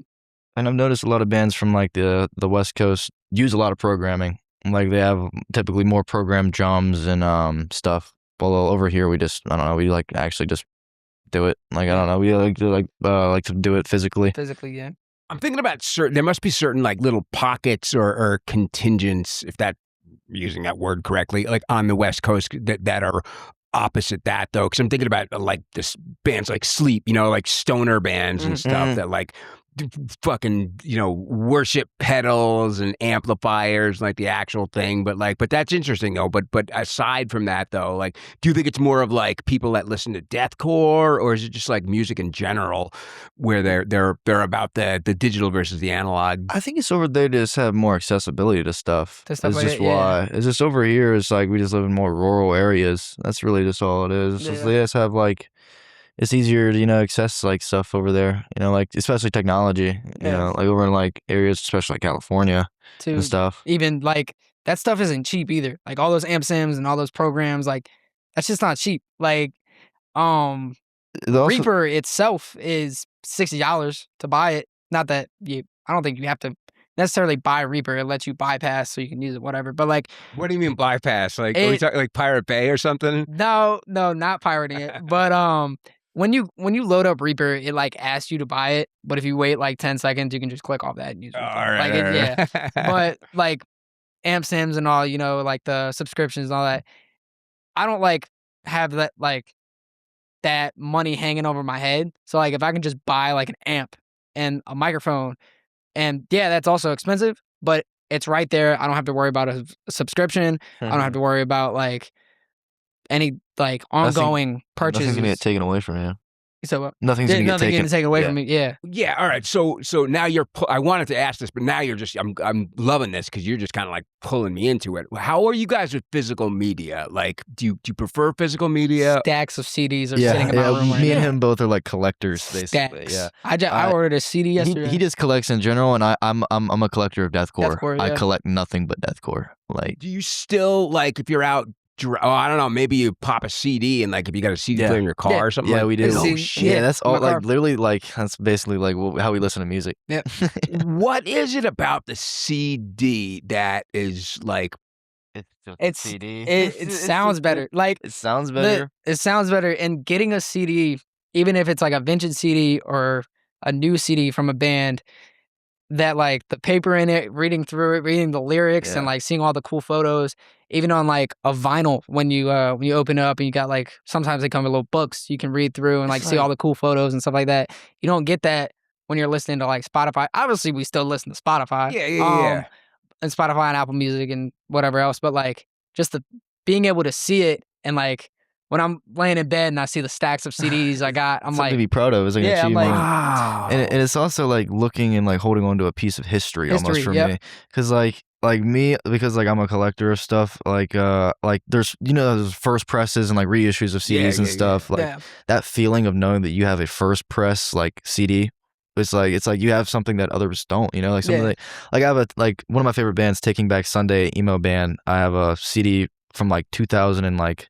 and I've noticed a lot of bands from like the West Coast use a lot of programming. Like they have typically more programmed drums and stuff. Although over here we just I don't know, we like actually just do it. Like I don't know, we like to do it physically. Physically, yeah. I'm thinking about there must be certain like little pockets or contingents, if that using that word correctly, like on the West Coast that are opposite that though, because I'm thinking about like this bands like Sleep, like stoner bands and stuff that like fucking worship pedals and amplifiers, like the actual thing. But that's interesting though. But aside from that though, like, do you think it's more of like people that listen to deathcore, or is it just like music in general where they're about the digital versus the analog? I think it's over there to just have more accessibility to stuff. It's just why. It's just over here. It's like we just live in more rural areas. That's really just all it is. Just, they just have like. It's easier to, access like stuff over there, like especially technology, like over in like areas, especially like California and stuff. Even like that stuff isn't cheap either. Like all those amp sims and all those programs, like that's just not cheap. Like, Reaper itself is $60 to buy it. Not that I don't think you have to necessarily buy Reaper. It lets you bypass so you can use it, whatever. But like, what do you mean bypass? Like, are we talking like Pirate Bay or something? No, not pirating it. But when you load up Reaper, it like asks you to buy it, but if you wait like 10 seconds, you can just click off that and use it. Yeah. But like amp sims and all, like the subscriptions and all that, I don't like have that like that money hanging over my head. So like if I can just buy like an amp and a microphone, and that's also expensive, but it's right there. I don't have to worry about a subscription. I don't have to worry about like any like ongoing purchases. Nothing's gonna get taken away from you. So what? Nothing's gonna get taken away from me. Yeah. Yeah. All right. So now I wanted to ask this, but now you're just I'm loving this because you're just kind of like pulling me into it. How are you guys with physical media? Like, do you prefer physical media? Stacks of CDs are sitting in my room. Me and him both are like collectors, basically. Stacks. Yeah. I ordered a CD yesterday. He just collects in general, and I'm a collector of deathcore. I collect nothing but deathcore. Like, do you still like if you're out? I don't know. Maybe you pop a CD and like if you got a CD player in your car or something. Yeah, we do. Oh shit! Yeah, that's all. Like literally, like that's basically like how we listen to music. Yeah. What is it about the CD that is like? It sounds better. Like it sounds better. It sounds better. And getting a CD, even if it's like a vintage CD or a new CD from a band, that like the paper in it, reading through it, reading the lyrics and like seeing all the cool photos, even on like a vinyl when you open it up and you got like sometimes they come with little books you can read through and like see all the cool photos and stuff like that. You don't get that when you're listening to like Spotify. Obviously, we still listen to Spotify. Yeah. And Spotify and Apple Music and whatever else, but like just the being able to see it and like when I'm laying in bed and I see the stacks of CDs I got, I'm Something like, to be proud of. It's like an I'm achievement. like, wow. And it's also like looking and like holding on to a piece of history almost for me. Because like me, because like I'm a collector of stuff, like there's there's first presses and like reissues of CDs and stuff. Like that feeling of knowing that you have a first press like CD. It's like you have something that others don't, like something like I have one of my favorite bands, Taking Back Sunday, emo band. I have a CD from like 2000 and like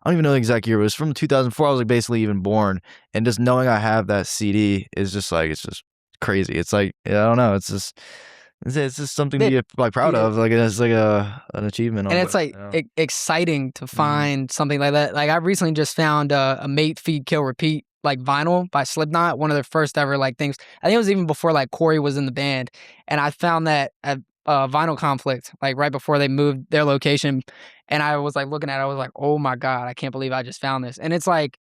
I don't even know the exact year, but it was from 2004. I was like basically even born, and just knowing I have that CD is just like it's just crazy. It's like I don't know. It's just something to be like proud of. Like it's like an achievement. And it's like exciting to find something like that. Like I recently just found a Mate, Feed, Kill, Repeat like vinyl by Slipknot, one of their first ever like things. I think it was even before like Corey was in the band, and I found that at Vinyl Conflict like right before they moved their location, and I was like looking at it, I was like, oh my god, I can't believe I just found this. And it's like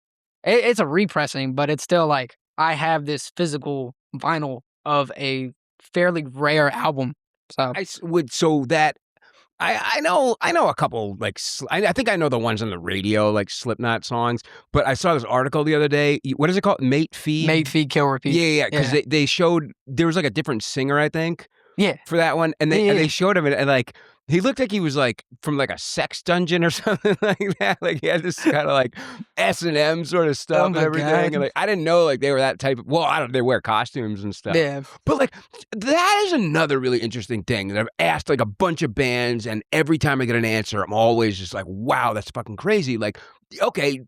it's a repressing, but it's still like I have this physical vinyl of a fairly rare album. So I know a couple like I think I know the ones on the radio like Slipknot songs, but I saw this article the other day. What is it called? Mate, Feed, Kill, Repeat. Yeah, because they showed there was like a different singer, I think. Yeah, for that one, and they showed him and like he looked like he was like from like a sex dungeon or something like that. Like he had this kind of like S&M sort of stuff and everything. God. And like I didn't know like they were that type of. Well, I don't. They wear costumes and stuff. Yeah, but like that is another really interesting thing that I've asked like a bunch of bands, and every time I get an answer, I'm always just like, wow, that's fucking crazy. Like, okay,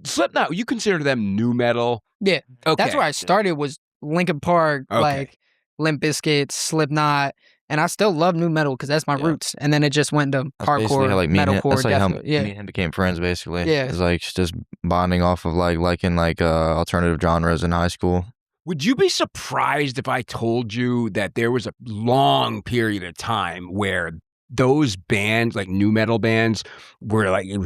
Slipknot, you consider them nu metal? Yeah, okay. That's where I started was Linkin Park, like Limp Bizkit, Slipknot. And I still love nu metal because that's my roots. And then it just went to hardcore, like metalcore. That's like how me and him became friends, basically. Yeah. It's like just bonding off of liking alternative genres in high school. Would you be surprised if I told you that there was a long period of time where those bands, like nu metal bands, were like you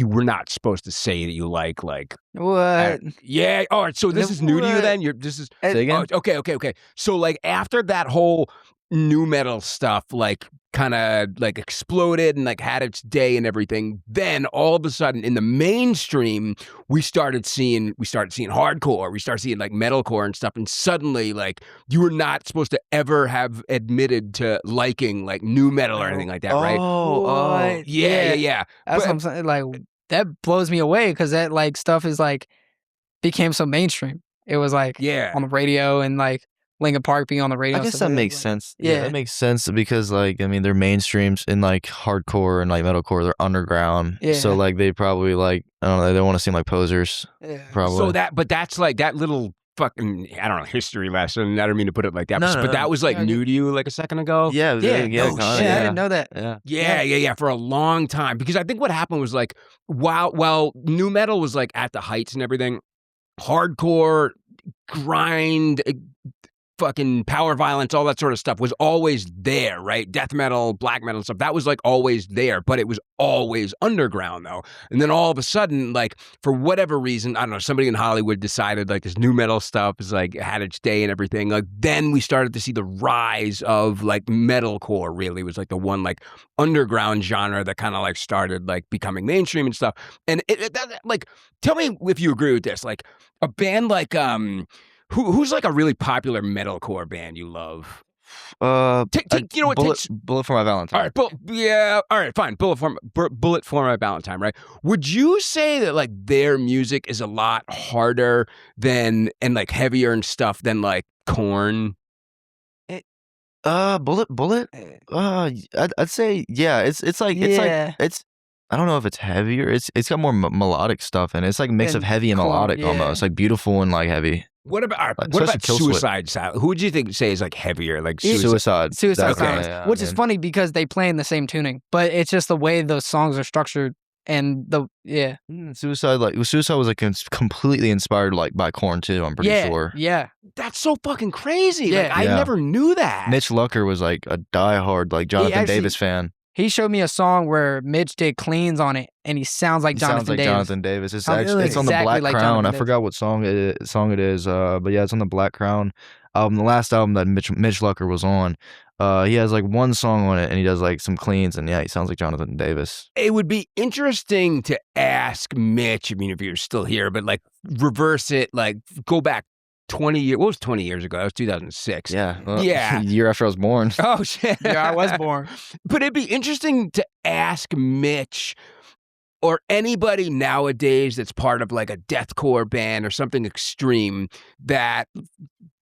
were not supposed to say that you like what? Yeah. All right. So this is new to you then? Say again? Okay. So like after that whole nu metal stuff like kind of like exploded and like had its day and everything, then all of a sudden in the mainstream we started seeing hardcore, we started seeing like metalcore and stuff, and suddenly like you were not supposed to ever have admitted to liking like nu metal or anything like that, right? Oh, yeah. That's what I'm saying. Like that blows me away because that like stuff is like became so mainstream. It was like on the radio and like Linkin Park being on the radio. I guess that makes sense. Yeah, that makes sense because like I mean they're mainstreams in like hardcore and like metalcore. They're underground, so like they probably like I don't know. They don't want to seem like posers. Yeah. Probably. So that's like that little fucking I don't know history lesson. I don't mean to put it like that, but that was like new to you like a second ago. Yeah. I didn't know that. Yeah. For a long time, because I think what happened was like while nu metal was like at the heights and everything, hardcore, grind, fucking power violence, all that sort of stuff was always there, right? Death metal, black metal stuff, that was like always there, but it was always underground though. And then all of a sudden, like for whatever reason, I don't know, somebody in Hollywood decided like this nu metal stuff is like had its day and everything. Like then we started to see the rise of like metalcore. Really was like the one like underground genre that kind of like started like becoming mainstream and stuff. And like, tell me if you agree with this, like a band like Who's like a really popular metalcore band you love? You know what? Bullet for My Valentine. All right, all right, fine. Bullet for My Valentine, right? Would you say that like their music is a lot harder than and like heavier and stuff than like Korn? Bullet. I'd say yeah. It's like I don't know if it's heavier. It's got more melodic stuff in it. It's like a mix of heavy and melodic almost, like beautiful and like heavy. What about Suicide Silence? Who would you say is like heavier? Like Suicide Silence, which is funny because they play in the same tuning, but it's just the way those songs are structured. And Suicide was like completely inspired like by Korn too. I'm pretty sure. Yeah, That's so fucking crazy. Yeah. Like, I never knew that. Mitch Lucker was like a diehard like Jonathan Davis fan. He showed me a song where Mitch did cleans on it, and he sounds like Jonathan Davis. Jonathan Davis. It's Sounds actually it's on the exactly Black like Crown. Jonathan I Davis. forgot what song it is. But yeah, it's on the Black Crown album. The last album that Mitch Lucker was on. He has like one song on it, and he does like some cleans, and yeah, he sounds like Jonathan Davis. It would be interesting to ask Mitch, I mean, if you're still here, but like reverse it, like go back 20 years. What was 20 years ago? That was 2006. Yeah. Yeah. Year after I was born. Oh, shit. Yeah, I was born. But it'd be interesting to ask Mitch or anybody nowadays that's part of like a deathcore band or something extreme that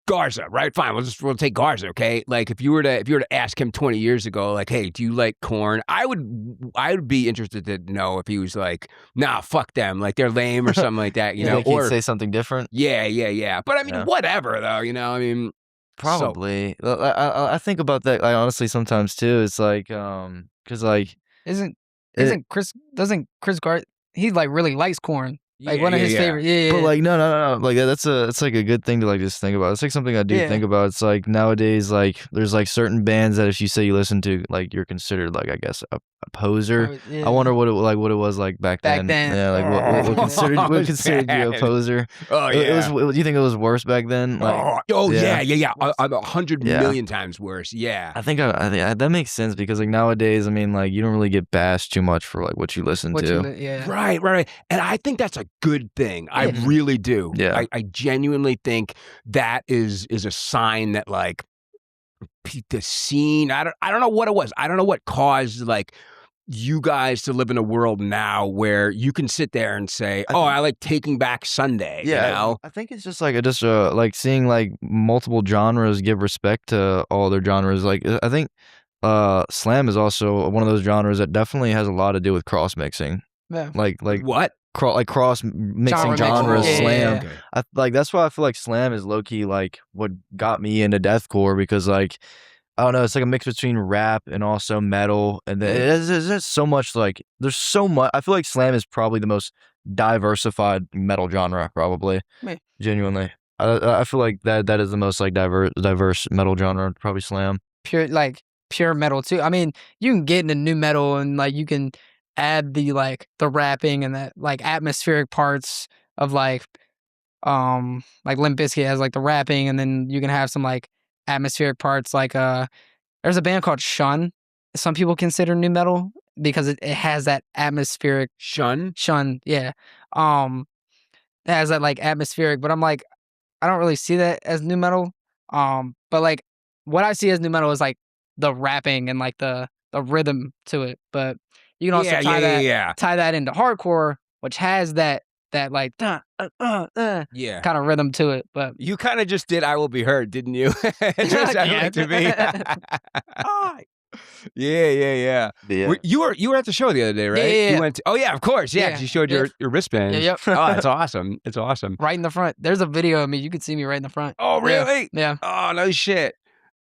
Garza, right? Fine, we'll take Garza, okay? Like if you were to ask him 20 years ago, like, hey, do you like Korn? I would be interested to know if he was like, nah, fuck them, like they're lame or something like that, you know? Think he'd say something different. Yeah. But I mean, whatever though, you know? I mean, probably. I think about that. Like honestly, sometimes too. It's like, because like doesn't Chris Garza? He like really likes Korn. Like one of his favorite. Yeah. But like no. Like it's like a good thing to like just think about. It's like something I do think about. It's like nowadays, like there's like certain bands that if you say you listen to, like you're considered like I guess a poser. I wonder what it was like back then. Yeah, like what considered you a poser? Oh yeah. Do you think it was worse back then? Like, yeah. 100 million times worse. Yeah. I think that makes sense because like nowadays, I mean, like you don't really get bashed too much for like what you listen to. Right. And I think that's a good thing. I really do. Yeah. I genuinely think that is a sign that like the scene. I don't know what it was. I don't know what caused like you guys to live in a world now where you can sit there and say, I like Taking Back Sunday. Yeah, you know? I think it's just like like seeing like multiple genres give respect to all their genres. Like I think slam is also one of those genres that definitely has a lot to do with cross mixing. Yeah. Like what? Cross mixing genres, slam. Yeah. Like that's why I feel like slam is low key like what got me into deathcore because like I don't know, it's like a mix between rap and also metal, and there's just so much like there's so much. I feel like slam is probably the most diversified metal genre, probably. Genuinely, I feel like that is the most like diverse metal genre, probably slam. Pure metal too. I mean, you can get into new metal and like you can add the rapping and that like atmospheric parts of like Limp Bizkit has like the rapping, and then you can have some like atmospheric parts like there's a band called Shun. Some people consider new metal because it has that atmospheric Shun, yeah. It has that like atmospheric, but I'm like I don't really see that as new metal. But like what I see as new metal is like the rapping and like the rhythm to it. But you can also tie that into hardcore, which has that like kind of rhythm to it. But you kind of just did "I Will Be Heard," didn't you? It just sounded like to me. Yeah. You were at the show the other day, right? Yeah. You went. Of course. Yeah, 'cause you showed your wristband. Yep. Oh, it's awesome. It's awesome. Right in the front. There's a video of me. You can see me right in the front. Oh, really? Yeah. Oh, no shit.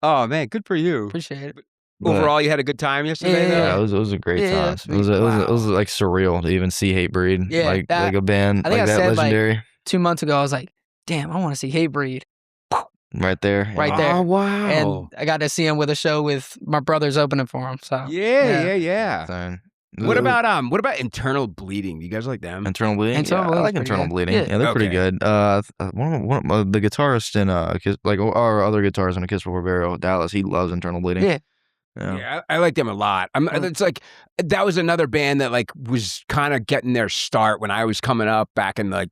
Oh man, good for you. Appreciate it. Overall, you had a good time yesterday. Yeah, it was a great time. It was like surreal to even see Hatebreed. Yeah, like a band I think like I that said, legendary. Like, 2 months ago, I was like, damn, I want to see Hatebreed. Right there. Right there. Oh wow. And I got to see him with a show with my brother's opening for him. So yeah. So, what about Internal Bleeding? Do you guys like them? Internal Bleeding? I like Internal Bleeding. Yeah, they're pretty good. One of the guitarist in like our other guitarist in A Kiss Before Burial, Dallas, he loves Internal Bleeding. Yeah, I like them a lot. It's like that was another band that like was kind of getting their start when I was coming up back in like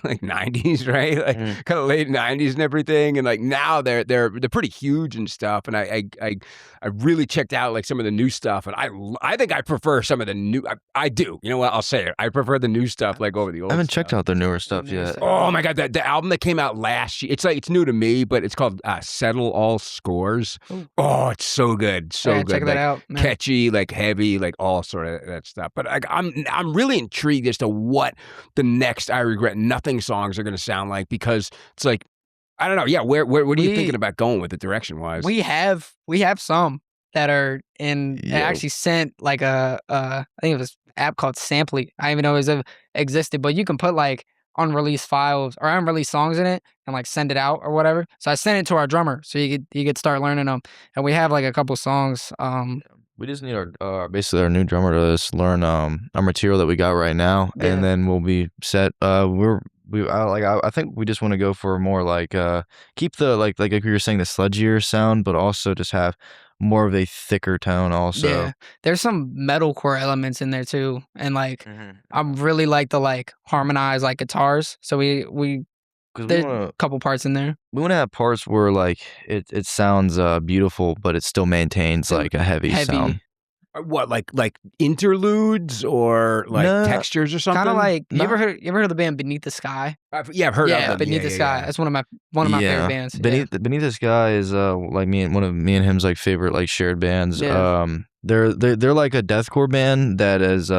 90s, right? Like kind of late 90s and everything. And like now they're pretty huge and stuff. And I really checked out like some of the new stuff. And I think I prefer some of the new. I do. You know what? I'll say it. I prefer the new stuff like over the old. I haven't stuff. checked out their newer stuff yet. Oh my god, the album that came out last year. It's new to me, but it's called Settle All Scores. Oh, it's so good, so good. Check that out. Man. Catchy, like heavy, like all sort of that stuff. But I'm really intrigued as to what the next I Regret Nothing songs are going to sound like, because it's like I don't know. Yeah, what are you thinking about going with it direction wise? We have some that are in. I actually sent like I think it was app called Samply. I didn't even know it existed, but you can put like unreleased files or unreleased songs in it and like send it out or whatever. So I sent it to our drummer so he could start learning them. And we have like a couple songs. We just need basically our new drummer to just learn our material that we got right now, and then we'll be set. I think we just want to go for more like keep the like you were saying, the sludgier sound, but also just have more of a thicker tone also. Yeah, there's some metalcore elements in there too, and like I really like the like harmonized like guitars. So we there's a couple parts in there. We want to have parts where like it sounds beautiful, but it still maintains like a heavy sound. What, like interludes or like textures or something? Kind of like you ever heard of the band Beneath the Sky? Yeah, I've heard of them. Beneath the Sky. That's one of my favorite bands. Beneath the Sky is like one of me and him's like favorite like shared bands. Yeah. They're like a deathcore band that is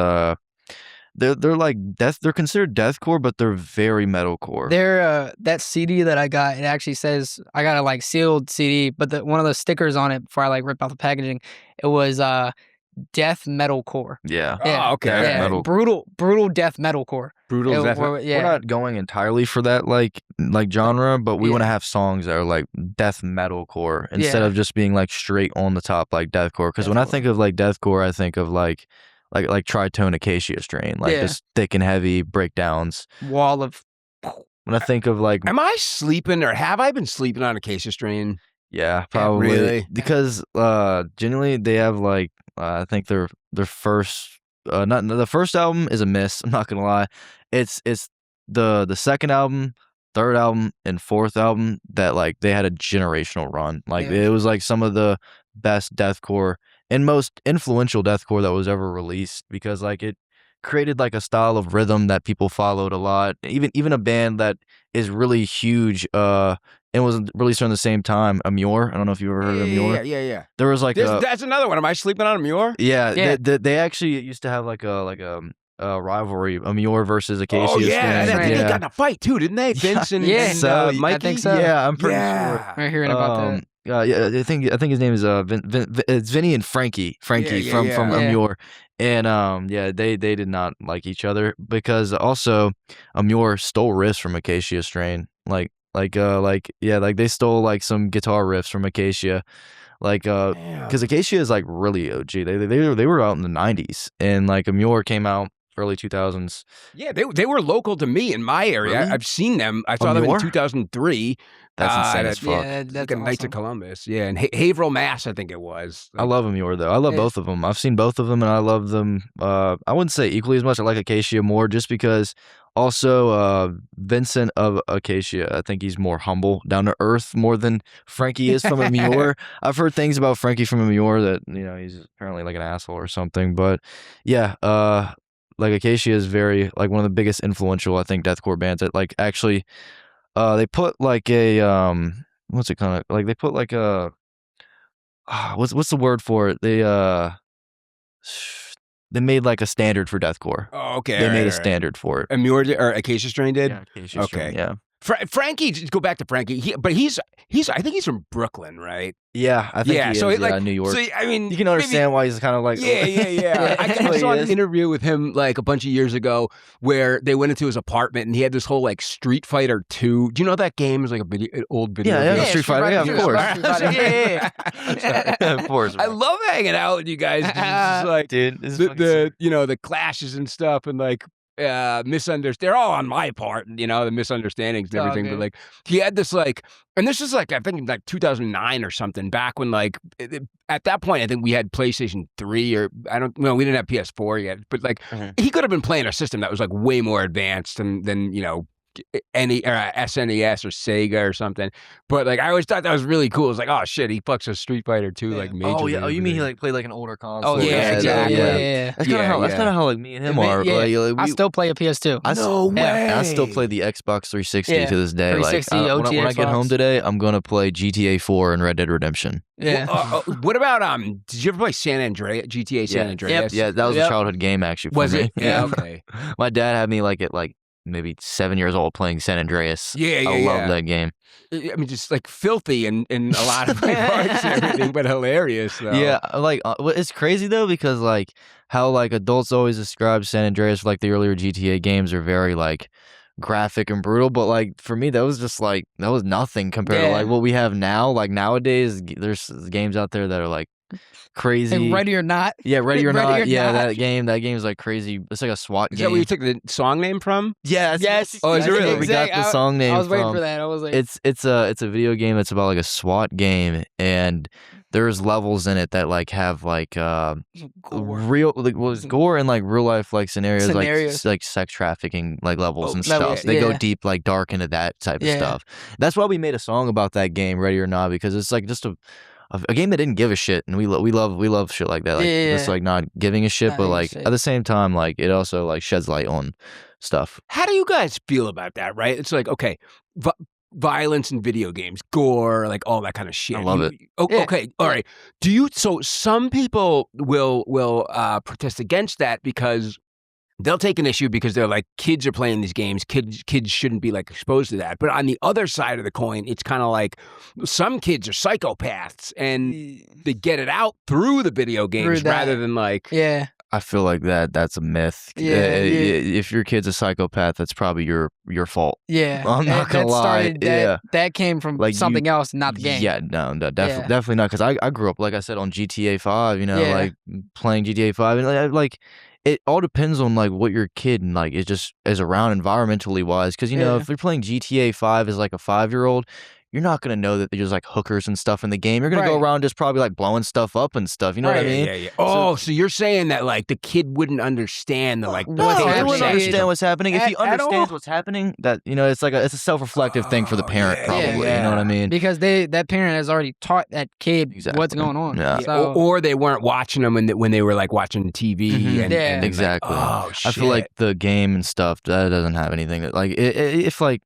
they're like they're considered deathcore, but they're very metalcore. They're that CD that I got, it actually says, I got a like sealed CD, but one of the stickers on it before I like ripped out the packaging, it was death metalcore. Yeah. Oh, okay. Yeah. Brutal death metalcore. Brutal death. We're not going entirely for that like genre, but we want to have songs that are like death metalcore instead of just being like straight on the top like deathcore. Because when I think of like deathcore, I think of like tritone acacia strain, like just thick and heavy breakdowns. Wall of. When I think of like, am I sleeping or have I been sleeping on acacia strain? Yeah, probably. Really? Because generally they have like I think their first not the first album is a miss. I'm not gonna lie. It's the second album, third album, and fourth album that like they had a generational run. Like it was like some of the best deathcore and most influential deathcore that was ever released, because like it created like a style of rhythm that people followed a lot. Even a band that is really huge and was released around the same time, Amur. I don't know if you ever heard of Amur. Yeah. There was like that's another one. Am I sleeping on Amur? Yeah. They actually used to have like a rivalry, Amur versus Acacia. Oh yeah, Strain. I think they got in a fight too, didn't they? Vince and Mikey. I think so. Yeah, I'm pretty sure. I'm hearing about that. Yeah, I think his name is it's Vinny and Frankie from Amur, and they did not like each other, because also Amur stole riffs from Acacia Strain, like they stole like some guitar riffs from Acacia, like because Acacia is like really OG. They were out in the 90s, and like Amur came out early 2000s. Yeah, they were local to me in my area. Really? I've seen them. I saw them in 2003. That's insane as fuck. Yeah, that's like Knights of Columbus. Yeah, and Haverhill, Mass, I think it was. I love Amur though. I love both of them. I've seen both of them, and I love them. I wouldn't say equally as much. I like Acacia more, just because also Vincent of Acacia, I think he's more humble, down to earth more than Frankie is from Amur. I've heard things about Frankie from Amur that, you know, he's apparently like an asshole or something. But yeah, like Acacia is very like one of the biggest influential, I think, deathcore bands that like actually they put like a what's it kind of like, they put like a what's the word for it, they made like a standard for deathcore. Oh, okay. They made a standard for it. Amur or Acacia Strain did? Yeah, Acacia Strain, yeah. Frankie, go back to Frankie. But he's I think he's from Brooklyn, right? Yeah, I think he is. So New York. So I mean, you can understand why he's kind of like yeah. I saw an interview with him like a bunch of years ago where they went into his apartment and he had this whole like Street Fighter 2. Do you know that game? It was like an old video. Yeah, Street Fighter. Yeah, of course. Yeah. Of course. I love hanging out with you guys. It's like, dude, the clashes and stuff, and like they're all on my part, you know, the misunderstandings and everything. But like he had this like, and this is like I think like 2009 or something, back when like at that point I think we had PlayStation 3 or we didn't have PS4 yet, but like he could have been playing a system that was like way more advanced than you know, any SNES or Sega or something. But like I always thought that was really cool. It was like, oh shit, he fucks a Street Fighter 2 like major. Oh yeah. Oh, you mean he like played like an older console? Oh yeah, exactly. Yeah. That's kind of how like me and him are. Yeah. I still play a PS2. No way. I still play the Xbox 360 to this day. 360, like OG when I get home today, I'm gonna play GTA 4 and Red Dead Redemption. Yeah. What about did you ever play San Andreas? GTA San Andreas? Yeah, that was a childhood game actually for me. Was it? Yeah. Okay. My dad had me like it like maybe 7 years old playing San Andreas. Yeah, I love that game. I mean, just like filthy in a lot of like parts and everything, but hilarious though. Yeah, like it's crazy though because like how like adults always describe San Andreas, like the earlier GTA games are very like graphic and brutal, but like for me that was just like that was nothing compared to like what we have now. Like nowadays, there's games out there that are like crazy. Like Ready or Not. Yeah, Ready or Ready Not. or Yeah, Not. that game is like crazy. It's like a SWAT Is game. that where you took the song name from? Yeah. Yes. Oh, is it that's really? where we got the song name I was waiting from. for that. I was like, It's a video game that's about like a SWAT game, and there's levels in it that like have like gore. real like gore and like real life like scenarios. Scenarios. like sex trafficking like levels and levels, stuff. They go yeah. deep like dark into that type of Yeah. stuff. That's why we made a song about that game, Ready or Not, because it's like just a game that didn't give a shit, and we love shit like that. Like it's like not giving a shit, Not but giving a like shit. at the same time, like it also like sheds light on stuff. How do you guys feel about that? Right? It's like okay, violence in video games, gore, like all that kind of shit. I love it. Yeah. Okay, all right. Do you? So some people will protest against that because they'll take an issue because they're like, kids are playing these games. Kids shouldn't be like exposed to that. But on the other side of the coin, it's kind of like some kids are psychopaths and they get it out through the video games rather than like. Yeah. I feel like that's a myth. Yeah, If your kid's a psychopath, that's probably your fault. Yeah. I'm not gonna lie. That came from Like something else, not the game. Yeah, no, definitely not. Because I grew up, like I said, on GTA 5. You know, like playing GTA 5, and like it all depends on like what your kid and like is around environmentally wise. Because you know, if you're playing GTA 5 as like a 5-year-old, you're not gonna know that there's like hookers and stuff in the game. You're gonna go around just probably like blowing stuff up and stuff. You know what I mean? Yeah. Oh, so you're saying that like the kid wouldn't understand the like No, they wouldn't understand what's happening. If he understands what's happening, that you know, it's a self-reflective thing for the parent, probably. You know what I mean? Because that parent has already taught that kid what's going on. Yeah. So, or they weren't watching them when they were like watching TV. And exactly. Like, oh shit. I feel like the game and stuff that doesn't have anything that like if like.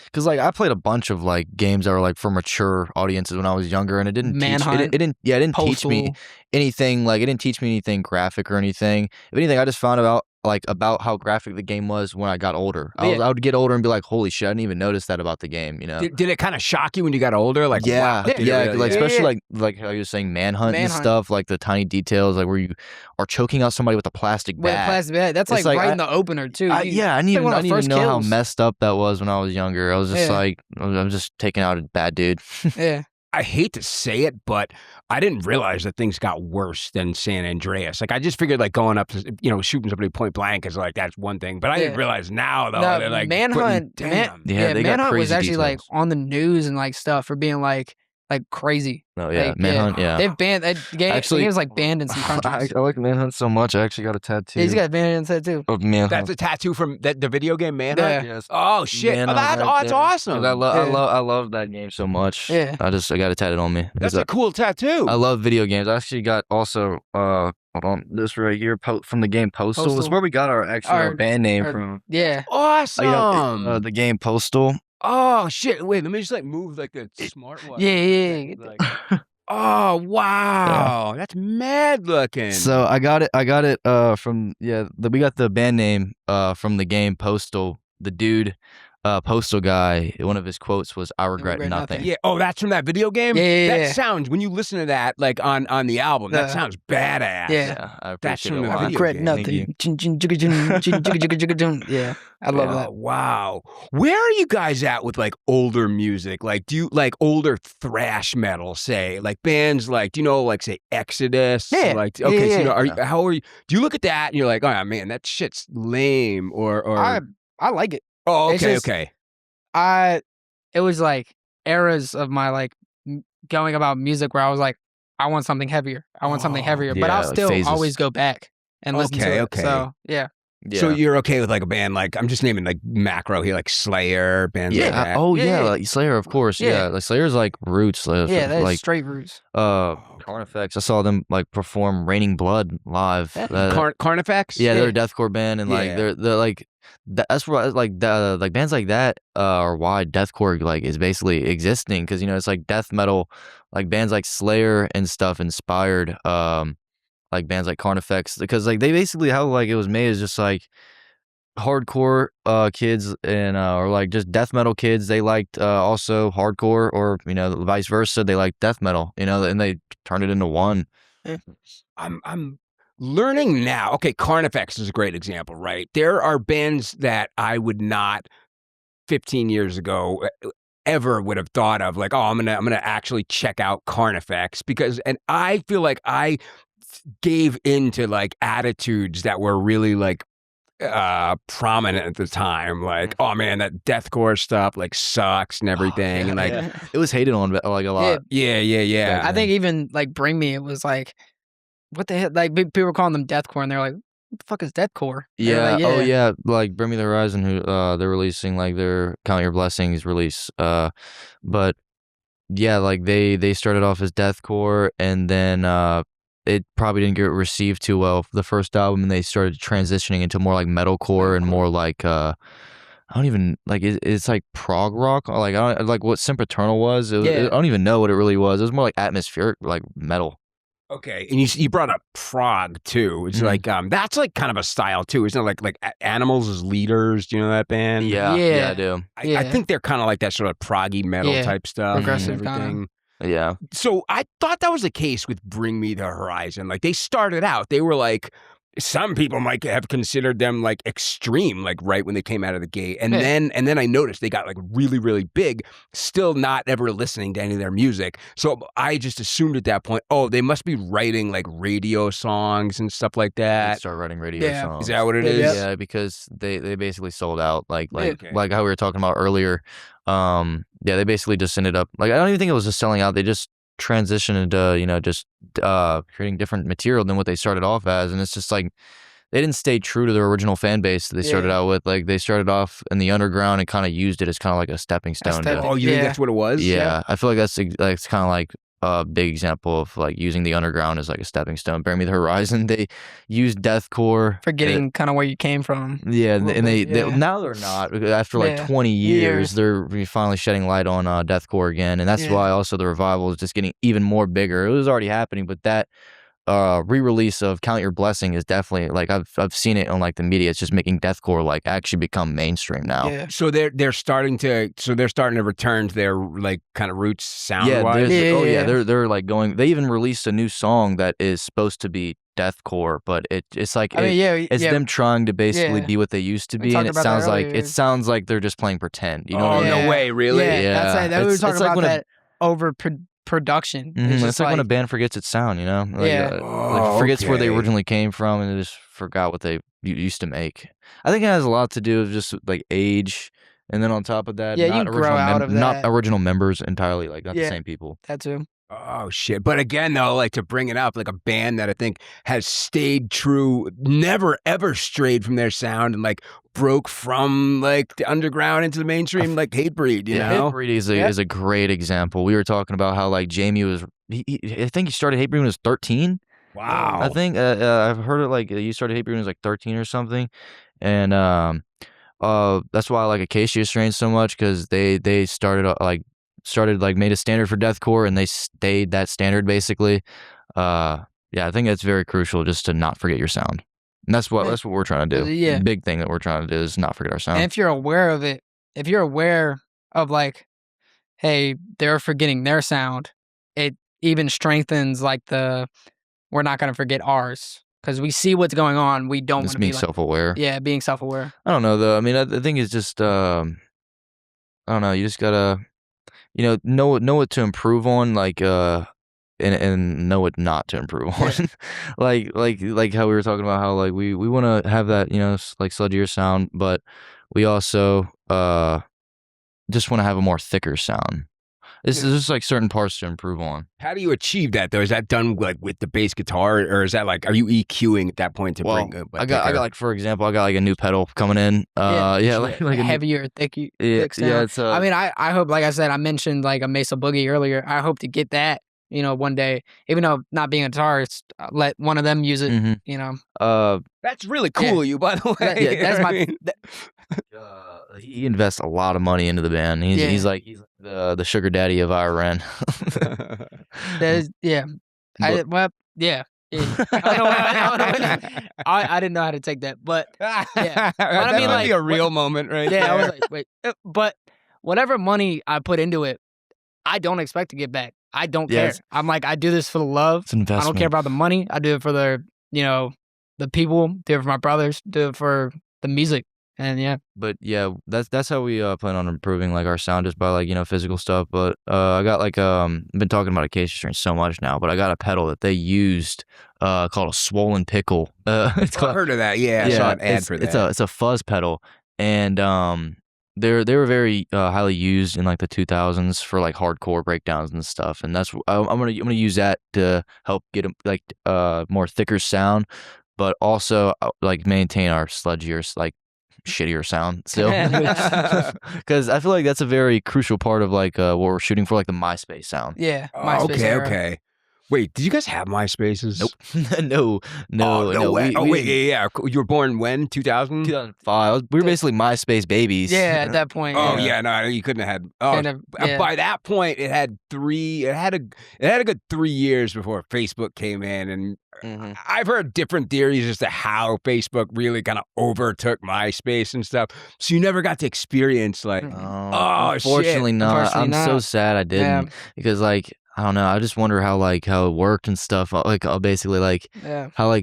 Because like I played a bunch of like games that were like for mature audiences when I was younger, and it didn't Manhunt, it didn't teach me anything. Like it didn't teach me anything graphic or anything. If anything, I just found out about how graphic the game was when I got older. I would get older and be like, holy shit, I didn't even notice that about the game. You know? Did it kind of shock you when you got older? Like wow, like especially like how you were saying Manhunt and stuff, like the tiny details, like where you are choking out somebody with a plastic bat. That's like right in the opener too. I didn't even know how messed up that was when I was younger. I was just like, I'm just taking out a bad dude. Yeah. I hate to say it, but I didn't realize that things got worse than San Andreas. Like I just figured like going up to, you know, shooting somebody point blank is like that's one thing, but I didn't realize now though they're like Manhunt. Manhunt was actually details. like on the news and like stuff for being like crazy. Oh yeah, like, Manhunt. They've banned that game. Actually, the game was like banned in some countries. I like Manhunt so much. I actually got a tattoo. Yeah, he's got a banned tattoo. Of Manhunt. That's a tattoo from the video game Manhunt. Yeah. Yes. Oh shit! That's awesome. I love that game so much. Yeah. I got it tatted on me. That's a cool tattoo. I love video games. I actually got also hold on, this right here from the game Postal. This is where we got our band name from. Yeah. Awesome. You know, the game Postal. Oh shit! Wait, let me just like move like the smart one. Yeah. Like, oh wow, that's mad looking. So I got it from we got the band name from the game Postal. The dude Postal guy, one of his quotes was, "I regret nothing." Yeah. Oh, that's from that video game? Yeah. That sounds, when you listen to that like on the album, that sounds badass. Yeah. I That's appreciate from it. the I video regret game. nothing. Yeah. I love that. Wow. Where are you guys at with like older music? Like, do you like older thrash metal, say? Like bands like, do you know, like say Exodus? Yeah. Like, okay, so you know, Yeah. how are you? Do you look at that and you're like, oh man, that shit's lame? Or I like it. oh, it's okay, just- okay. It was like eras of my like going about music where I was like, I want something heavier. But yeah, I'll like still phases. always go back and listen to it. Okay. So yeah. So you're okay with like a band like, I'm just naming like macro here, like Slayer, bands like that. Like Slayer, of course. Yeah, like Slayer's like roots. That's like straight roots. Carnifex. I saw them like perform Raining Blood live. Carnifex? Yeah, they're a deathcore band, and like they're like that's where like bands like that are why deathcore like is basically existing, because you know it's like death metal, like bands like Slayer and stuff inspired like bands like Carnifex, because like they basically how like it was made is just like hardcore kids and or like just death metal kids, they liked also hardcore, or vice versa, they liked death metal, and they turned it into one. I'm learning now. Okay, Carnifex is a great example, right? There are bands that I would not 15 years ago ever would have thought of, like, oh, I'm gonna actually check out Carnifex, and I feel like I gave into like attitudes that were really like prominent at the time, like, oh man, that deathcore stuff like sucks and everything, and like it was hated on like a lot. Yeah. I think even like Bring Me, it was like, what the hell? Like people were calling them deathcore, and they're like, what the fuck is deathcore? Yeah. Like, Oh yeah. Like Bring Me the Horizon, who they're releasing like their Count Your Blessings release. But yeah, like they started off as deathcore, and then it probably didn't get received too well for the first album, and they started transitioning into more like metalcore and more like I don't even like it's like prog rock, or like I don't like what Sempiternal was. I don't even know what it really was. It was more like atmospheric, like metal. Okay, and you brought up prog too. It's like that's like kind of a style too, isn't it? Like Animals as Leaders. Do you know that band? Yeah, I do. I think they're kind of like that sort of proggy metal type stuff, progressive and everything. Yeah. So I thought that was the case with Bring Me the Horizon. Like they started out, they were like, some people might have considered them like extreme, like right when they came out of the gate. And then I noticed they got like really, really big, still not ever listening to any of their music. So I just assumed at that point, oh, they must be writing like radio songs and stuff like that. They start writing radio songs. Is that what it is? Yeah, because they basically sold out, like how we were talking about earlier. They basically just ended up, like, I don't even think it was just selling out. They just transitioned into, just creating different material than what they started off as. And it's just like, they didn't stay true to their original fan base that they started out with. Like, they started off in the underground and kind of used it as kind of like a stepping stone. Oh, you think that's what it was? Yeah. I feel like that's kind of like a big example of like using the underground as like a stepping stone. Bring Me the Horizon, they used deathcore, forgetting kind of where you came from. Yeah, and they now they're not. After like 20 years, they're finally shedding light on deathcore again, and that's why also the revival is just getting even more bigger. It was already happening, but that re-release of Count Your Blessing is definitely, like, I've seen it on like the media. It's just making deathcore like actually become mainstream now. Yeah. So they're starting to return to their like kind of roots sound wise. They're like going. They even released a new song that is supposed to be deathcore, but it's like it's them trying to basically be what they used to be, and it sounds like they're just playing pretend. You know? Oh, no way, really? Yeah. That's we were talking about that production. It's like when a band forgets its sound, like forgets where they originally came from, and they just forgot what they used to make. I think it has a lot to do with just like age, and then on top of that, not original members entirely, like not the same people. That too. Oh shit! But again, though, like to bring it up, like a band that I think has stayed true, never ever strayed from their sound, and like broke from like the underground into the mainstream, like Hatebreed. You know, Hatebreed is a great example. We were talking about how like Jamie was. I think he started Hatebreed when he was 13. Wow. I think I've heard it like you started Hatebreed when he was like 13 or something, and that's why I like Acacia Strain so much, because they made a standard for deathcore, and they stayed that standard basically. I think that's very crucial, just to not forget your sound. And that's what we're trying to do. The big thing that we're trying to do is not forget our sound. And if you're aware of it, if you're aware of like, hey, they're forgetting their sound, it even strengthens like we're not going to forget ours, because we see what's going on. We don't want to be like, self-aware. Yeah, being self-aware. I don't know though. I mean, I think it's just I don't know. You just gotta know what to improve on, like and know what not to improve on. like how we were talking about how like we want to have that like sludgier sound, but we also just want to have a more thicker sound. This is just like certain parts to improve on. How do you achieve that though? Is that done like with the bass guitar, or is that like, are you EQing at that point to bring? I got like, for example, I got like a new pedal coming in. Like a heavier, thick sound. Yeah, it's. I mean, I hope, like I said, I mentioned like a Mesa Boogie earlier. I hope to get that, one day, even though not being a guitarist, let one of them use it. Mm-hmm. That's really cool of you, by the way. That's my. He invests a lot of money into the band. He's like the sugar daddy of Iran. I didn't know how to take that, but yeah. That I mean, might like, be a real moment, right? yeah, there. I was like, wait, but whatever money I put into it, I don't expect to get back. I don't care. Yes. I'm like, I do this for the love. It's an I don't investment. care about the money. I do it for the, the people. Do it for my brothers. Do it for the music. And yeah. But yeah, that's how we plan on improving like our sound, just by like physical stuff. But I got like I've been talking about acacia string so much now, but I got a pedal that they used called a swollen pickle. It's I've called, heard of that. Yeah, I saw an ad for that. it's a fuzz pedal, and they were very highly used in like the 2000s for like hardcore breakdowns and stuff. And that's I'm gonna use that to help get like more thicker sound, but also like maintain our sludgier like shittier sound still, because I feel like that's a very crucial part of like what we're shooting for, like the MySpace sound. Yeah. Oh, MySpace okay, era. okay. Wait, did you guys have MySpaces? Nope. no. No way. We, Wait, yeah. You were born when? 2000? 2005. We were basically MySpace babies. Yeah, at that point. Oh yeah. yeah, no, you couldn't have had. Oh, Kind of, yeah. by that point, it had a good 3 years before Facebook came in, and Mhm. I've heard different theories as to how Facebook really kind of overtook MySpace and stuff. So you never got to experience like, oh, unfortunately shit. not. Unfortunately I'm so not. sad I didn't, because like I don't know. I just wonder how it worked and stuff. Like basically like Yeah. how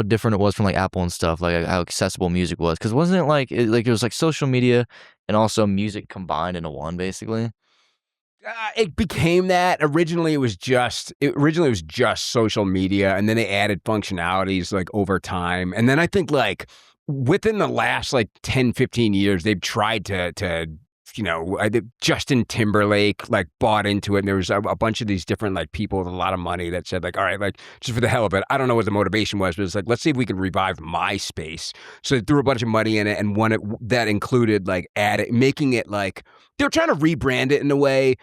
different it was from like Apple and stuff. Like how accessible music was, because wasn't it like it was like social media and also music combined into one basically. It became that. Originally, it was just social media, and then they added functionalities like over time. And then I think like within the last like 10, 15 years, they've tried to Justin Timberlake like bought into it, and there was a bunch of these different like people with a lot of money that said like, all right, like just for the hell of it, I don't know what the motivation was, but it's like, let's see if we can revive MySpace. So they threw a bunch of money in it, and that included like making it like they were trying to rebrand it in a way.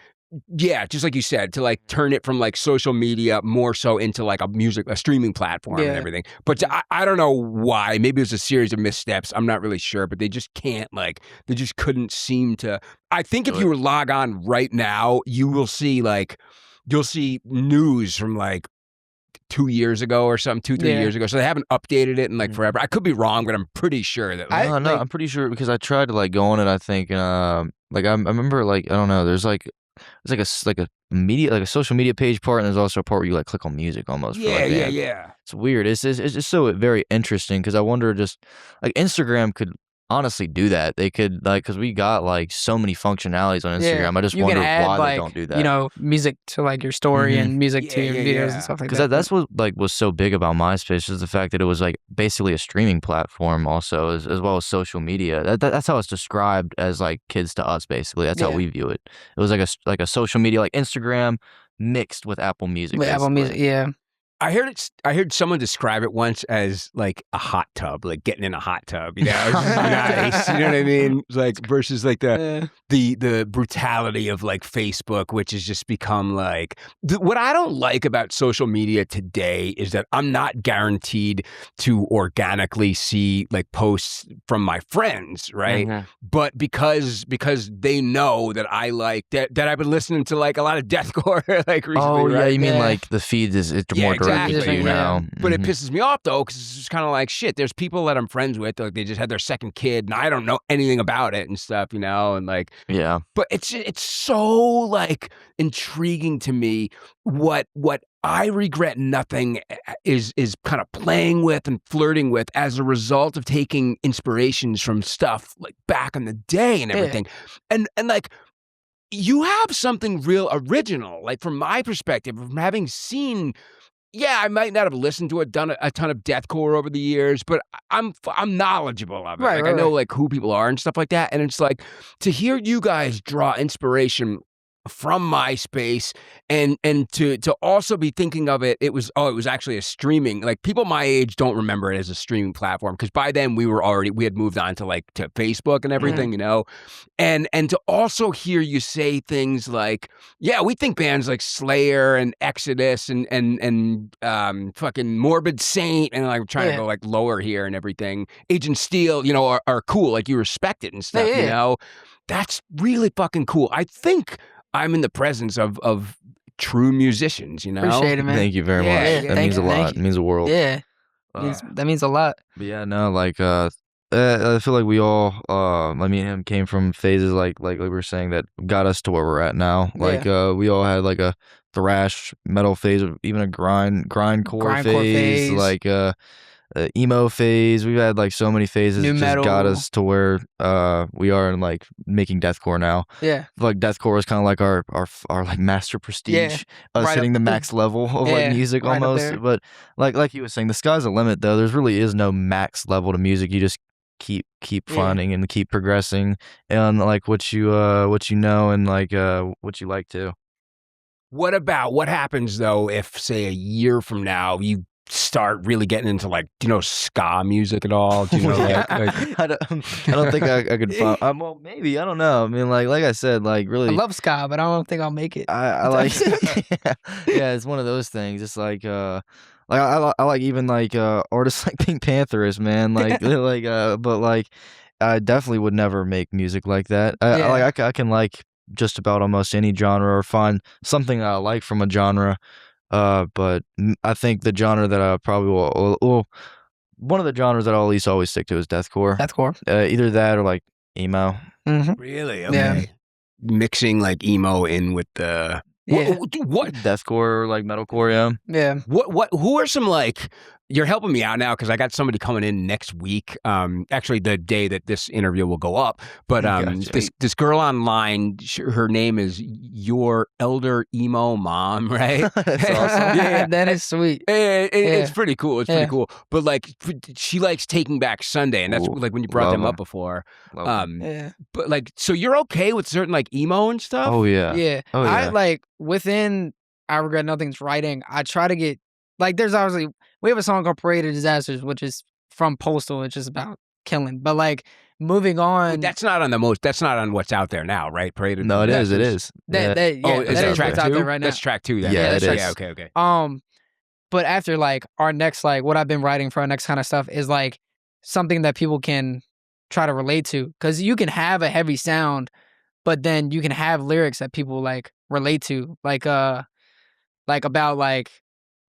Yeah, just like you said, to like turn it from like social media more so into like a streaming platform and everything. But I don't know why. Maybe it was a series of missteps. I'm not really sure, but they just couldn't seem to. I think if you were log on right now, you'll see news from like 2 years ago or something, 3 years ago. So they haven't updated it in like forever. I could be wrong, but I'm pretty sure that. No, I'm pretty sure, because I tried to like go on it. I think, like I remember like I don't know. There's like a social media page part, and there's also a part where you like click on music almost. Yeah, for, like, yeah. It's weird. It's just so very interesting, because I wonder, just like Instagram could honestly do that. They could like, because we got like so many functionalities on Instagram. I just you wonder can add, why like, they don't do that. Music to like your story and music to your videos and stuff like that. Because that's what like was so big about MySpace, is the fact that it was like basically a streaming platform, also as well as social media. That's how it's described as like kids to us. Basically, that's how we view it. It was like a social media, like Instagram mixed with Apple Music. With Apple Music, yeah. I heard someone describe it once as like a hot tub, like getting in a hot tub. It's nice. You know what I mean? Like versus like the brutality of like Facebook, which has just become like what I don't like about social media today is that I'm not guaranteed to organically see like posts from my friends, right? Mm-hmm. But because they know that I like that I've been listening to like a lot of deathcore like recently. Oh yeah, right? you mean like the feed is more directed to you now. But it pisses me off though, because it's just kind of like shit. There's people that I'm friends with, like they just had their second kid, and I don't know anything about it and stuff, and like But it's so like intriguing to me what I regret nothing is kind of playing with and flirting with as a result of taking inspirations from stuff like back in the day and everything. And like you have something real original, like from my perspective, from having seen. Yeah, I might not have listened to it, done a ton of deathcore over the years, but I'm knowledgeable of it. Right, I know like who people are and stuff like that. And it's like to hear you guys draw inspiration from MySpace and to also be thinking of it was actually a streaming, like people my age don't remember it as a streaming platform, because by then we had moved on to like to Facebook and everything, and to also hear you say things like, yeah, we think bands like Slayer and Exodus and fucking Morbid Saint, and like we're trying to go like lower here and everything, Agent Steel, are cool, like you respect it and stuff, that's really fucking cool. I think I'm in the presence of true musicians, you know? Appreciate it, man. Thank you very much. Yeah, That thank means a you, thank lot. It you. means the world. Yeah, Uh, that means a lot. But yeah, no, like I feel like we all me and him came from phases like we were saying that got us to where we're at now. Like we all had like a thrash metal phase, even a grindcore phase, phase. like emo phase. We've had like so many phases. New It just got metal. us to where we are in like making deathcore now. Yeah. Like deathcore is kind of like our like master prestige, us right hitting up- the max level of like Yeah, music right up almost. there. But like you were saying, the sky's the limit though. There's really is no max level to music. You just keep Yeah. finding and keep progressing and like what you know and like what you like to. What happens though if, say, a year from now you start really getting into like, do you know ska music at all? Do you know like I don't think I could find, well maybe, I don't know. I mean like I said, like really I love ska, but I don't think I'll make it. I like yeah, it's one of those things. It's like I like even like artists like Pink Pantherist, man. Like but like I definitely would never make music like that. Yeah. I can like just about almost any genre or find something that I like from a genre. But I think the genre that I probably will one of the genres that I'll at least always stick to is deathcore. Deathcore. Either that or like emo. Mm-hmm. really? Yeah. Okay. Mixing like emo in with the Yeah. what Deathcore or like metalcore, yeah. Yeah. who are some like, you're helping me out now because I got somebody coming in next week. Actually, the day that this interview will go up. But Gotcha. this girl online, her name is Your Elder Emo Mom, right? That's awesome. Yeah. That is sweet. It's pretty cool. It's Yeah. pretty cool. But like, she likes Taking Back Sunday, and that's Ooh, like when you brought love them up 'em. before. Love 'em. Yeah. But like, so you're okay with certain like emo and stuff? Oh yeah. Yeah. Oh, I yeah. like within I Regret Nothing's writing, I try to get like there's obviously we have a song called Parade of Disasters, which is from Postal, it's just about killing. But like moving on That's not on the most. That's not on what's out there now, right? Parade of No, it is. It Disasters. is. that Yeah. Oh, that is that is track what's out two? there right now. That's track two. Then. Yeah, it yeah. is. Okay. But after like our next like what I've been writing for our next kind of stuff is like something that people can try to relate to. Because you can have a heavy sound, but then you can have lyrics that people like relate to. Like about like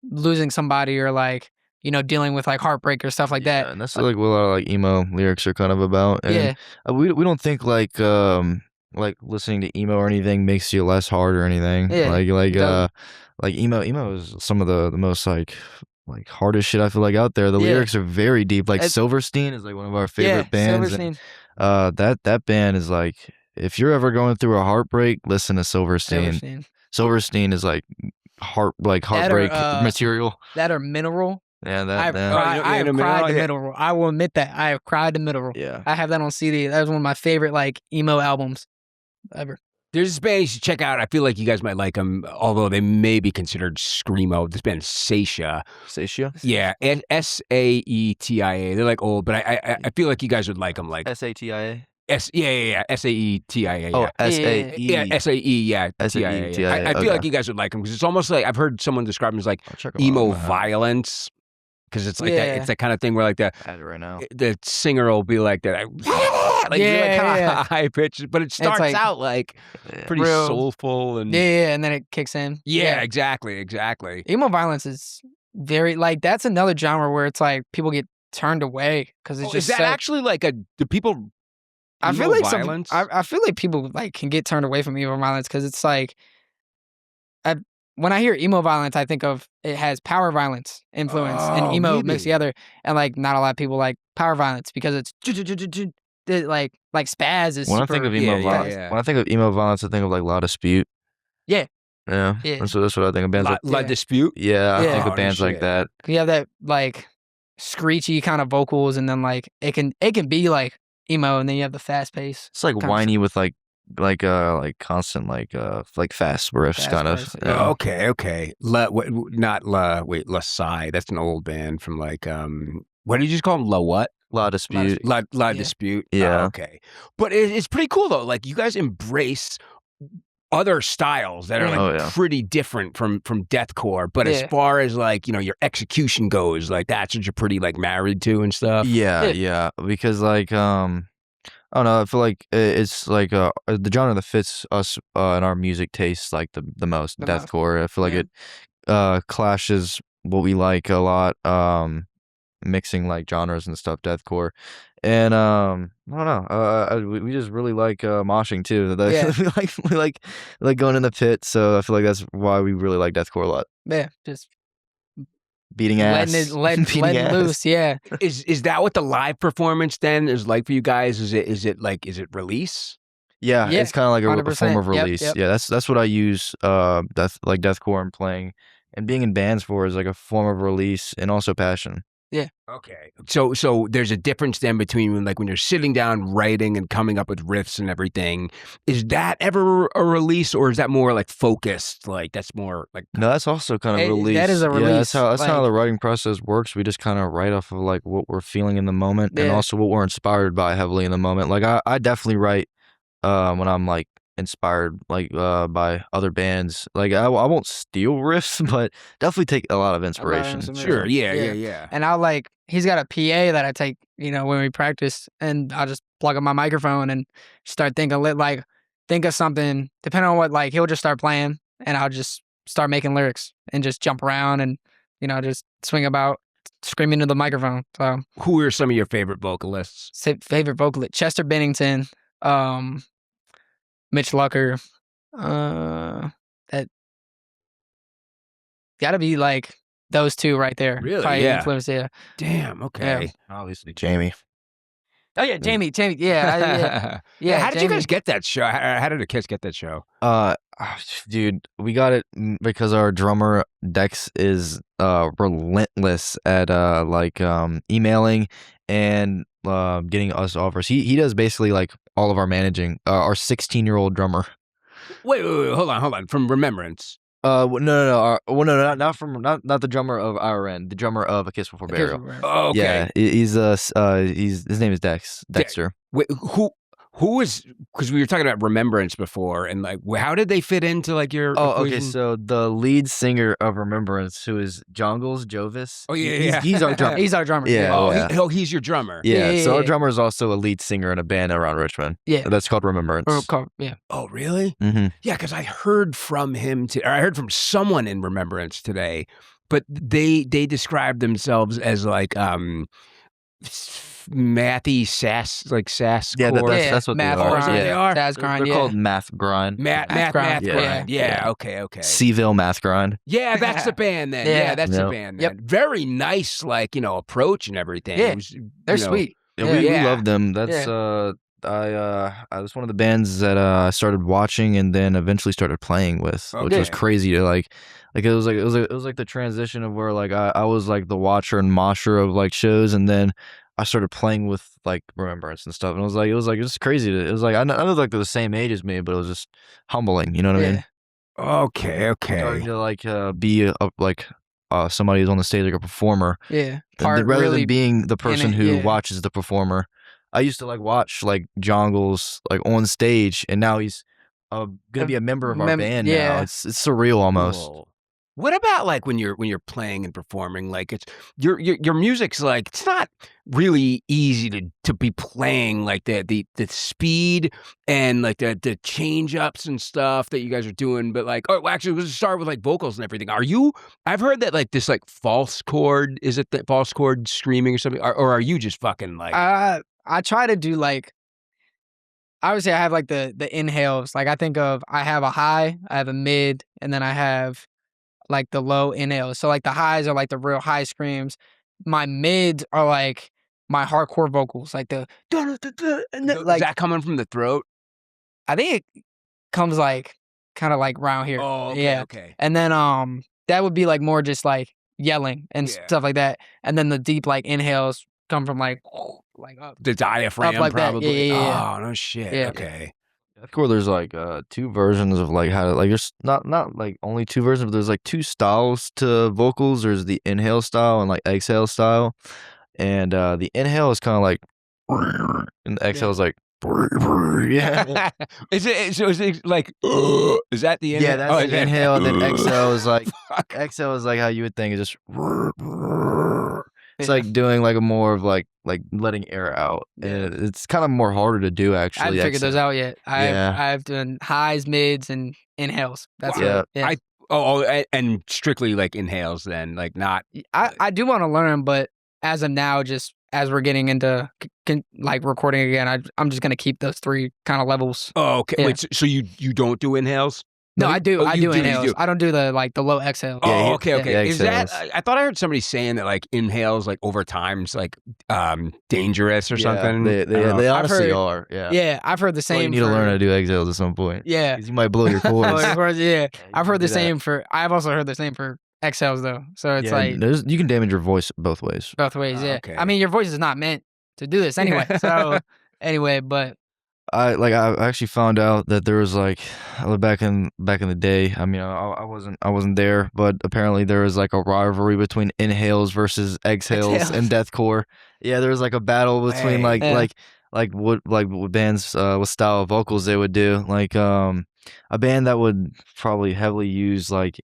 losing somebody or like, you know, dealing with like heartbreak or stuff like Yeah, that. and that's like what a lot of like emo lyrics are kind of about. And Yeah. we don't think like listening to emo or anything makes you less hard or anything. Yeah, Like emo is some of the most like hardest shit I feel like out there. The Yeah. lyrics are very deep. Like It's- Silverstein is like one of our favorite Yeah, bands. Silverstein. And, that band is like, if you're ever going through a heartbreak, listen to Silverstein. Silverstein is like heartbreak material. That or Mineral. Yeah, I have that. cried, you I have know cried Mineral? to Yeah. Mineral. I will admit that. I have cried to Mineral. Yeah. I have that on CD. That was one of my favorite like emo albums ever. There's this band you should check out. I feel like you guys might like them, although they may be considered screamo. This band, Satia. Satia? Yeah, Saetia. They're like old, but I feel like you guys would like them. Like Satia? Yeah. Saetia. Oh, Yeah. Sae. Yeah, SAE, yeah. SAE, TIA. I feel okay. like you guys would like them because it's almost like I've heard someone describe them as like I'll check 'em emo out. violence because it's like that. Yeah. It's that kind of thing where like I had it right now. the singer will be like that, like Yeah, really kind yeah. of high pitched, but it starts like- out like Yeah. pretty Real- soulful and Yeah, and then it kicks in. yeah, exactly. Emo violence is very like that's another genre where it's like people get turned away because it's Oh, just is that so- actually like do people? I feel emo like violence? I feel like people like can get turned away from emo violence because it's like, when I hear emo violence, I think of it has power violence influence and Oh, emo maybe. mixed together, and like not a lot of people like power violence because it's like spaz is When I super, think of emo yeah, violence, yeah. when I think of emo violence, I think of like La Dispute. Yeah. Yeah. Yeah. That's what I think of bands like. La Yeah. Dispute. Yeah, I Yeah. think Oh, of bands like shit. that. you have that like screechy kind of vocals, and then like it can be like emo, and then you have the fast pace. It's like Kinda whiny with like constant like fast riffs Fast kind of. riffs, Yeah. Oh, okay. La Psy. That's an old band from like what did you just call them? La what? La Dispute. La Yeah. Dispute. Yeah. Oh, okay. But it's pretty cool though. Like you guys embrace other styles that are like Oh, yeah. pretty different from deathcore. But as Yeah. far as like, you know, your execution goes, like that's what you're pretty like married to and stuff. Yeah, because like I don't know. I feel like it's like the genre that fits us and our music tastes like the most. The most. Deathcore. I feel like Yeah. it clashes what we like a lot. Mixing like genres and stuff. Deathcore, and I don't know. We just really like moshing too. Yeah. we like going in the pit. So I feel like that's why we really like Deathcore a lot. Yeah, just Beating ass, letting beating ass. loose. Yeah, Is that what the live performance then is like for you guys? Is it release? Yeah, Yeah, it's kind of like a form 100%. of Yep, release. yep. Yeah, that's what I use. Deathcore and playing and being in bands for is like a form of release and also passion. Okay. So there's a difference then between like when you're sitting down writing and coming up with riffs and everything. Is that ever a release or is that more like focused? Like that's more like No, that's also kind of release. That is a Yeah, release. that's how Like- the writing process works. We just kind of write off of like what we're feeling in the moment and Yeah. also what we're inspired by heavily in the moment. Like I definitely write when I'm like inspired like by other bands. Like I won't steal riffs, but definitely take a lot of inspiration. sure. Yeah. Yeah. And I'll like he's got a PA that I take, when we practice, and I'll just plug up my microphone and start think of something. Depending on what, like he'll just start playing, and I'll just start making lyrics and just jump around and just swing about, screaming into the microphone. So Who are some of your favorite vocalists? favorite vocalist: Chester Bennington, Mitch Lucker. That gotta be like those two right there. Really? Probably Yeah. influence, yeah. Damn. Okay. Obviously, Jamie. Oh yeah, Jamie. Yeah. Yeah. How did you Jamie. guys get that show? How did the kids get that show? Dude, we got it because our drummer Dex is relentless at emailing and getting us offers. He does basically like all of our managing. Our 16-year-old drummer. Wait, hold on. From Remembrance. No. Not the drummer of our end. The drummer of A Kiss Before Burial. Oh, okay. Yeah, he's his name is Dexter. Wait, who is? Because we were talking about Remembrance before, and like, how did they fit into like your? Oh, okay. equation? So the lead singer of Remembrance, who is Jongles Jovis. Oh, yeah. He's our drummer. He's our drummer. Yeah. Oh, yeah. he's your drummer. Yeah, so our yeah. drummer is also a lead singer in a band around Richmond. Yeah. That's called Remembrance. Yeah. Oh, really? Mm-hmm. Yeah, because I heard from him. I heard from someone in Remembrance today, but they described themselves as like mathy sass, like sass. Yeah, that's what math they are. grind. Yeah. They are? Sass grind. They're Yeah. called Math Grind. Math grind, grind. yeah. Yeah. Okay. Seville Math Grind. Yeah, that's the band then. Yeah. Yeah, that's the Yep. band Yep. then. Very nice, like, approach and everything. Yeah. It was, They're you know, sweet. Yeah, Yeah. we Yeah. love them. That's I was one of the bands that I started watching and then eventually started playing with, which was Okay. crazy to like it was like the transition of where like I was like the watcher and mosher of like shows, and then I started playing with like Remembrance and stuff, and it was just crazy. It was like I know like they're the same age as me, but it was just humbling. You know what I mean? Okay. Starting to like be somebody who's on the stage like a performer. Yeah. Rather than being the person it, who yeah. watches the performer. I used to like watch like Jongles like on stage, and now he's gonna be a member of our band now. yeah. It's surreal almost. Cool. What about like when you're playing and performing? Like it's your music's like it's not really easy to be playing like the speed and like the change ups and stuff that you guys are doing. But like, oh, actually, let's start with like vocals and everything. I've heard that like this like false chord. Is it the false chord screaming or something? Or are you just fucking like? I try to do like, obviously I have like the inhales. Like I have a high, I have a mid, and then I have like the low inhales. So like the highs are like the real high screams. My mids are like my hardcore vocals, like the and Is like that coming from the throat? I think it comes like kind of like round here. Oh, okay, yeah. okay. And then that would be like more just like yelling and Yeah. stuff like that. And then the deep like inhales come from like up. The diaphragm, Up like that. probably. Yeah. Oh no shit. Yeah. Okay. Deathcore, there's like two versions of like how to like there's not like only two versions, but there's like two styles to vocals. There's the inhale style and like exhale style, and the inhale is kind of like, and the exhale is like, yeah. Is it like? Is that the inhale? Yeah, that's the inhale, and then exhale is like Fuck. exhale is like how you would think, it's just It's like doing like a more of like letting air out. And it's kind of more harder to do I actually. haven't figured those out yet. Yeah. I've done highs, mids, and inhales. That's Wow. it. Yeah. And strictly like inhales then, like not. I do want to learn, but as of now, just as we're getting into like recording again, I'm just gonna keep those 3 kind of levels. Oh, okay. Yeah. Wait, so you don't do inhales? No, I do. I do you inhales. do. I don't do the low exhale. Oh, okay. Yeah, Is that? exhales. I thought I heard somebody saying that like inhales like over time is like dangerous or something. They I don't know. they honestly heard- are. Yeah. Yeah, I've heard the Well, same. you need to learn how to do exhales at some point. Yeah. 'Cause you might blow your cords. Yeah, you I've can heard the do that. same for. I've also heard the same for exhales though. So it's Yeah, like you can damage your voice both ways. both ways. Yeah. Okay. I mean, your voice is not meant to do this anyway. So anyway, but I actually found out that there was like back in the day. I mean, I wasn't there, but apparently there was like a rivalry between inhales versus exhales in deathcore. Yeah, there was like a battle between Yeah. what bands what style of vocals they would do. Like a band that would probably heavily use like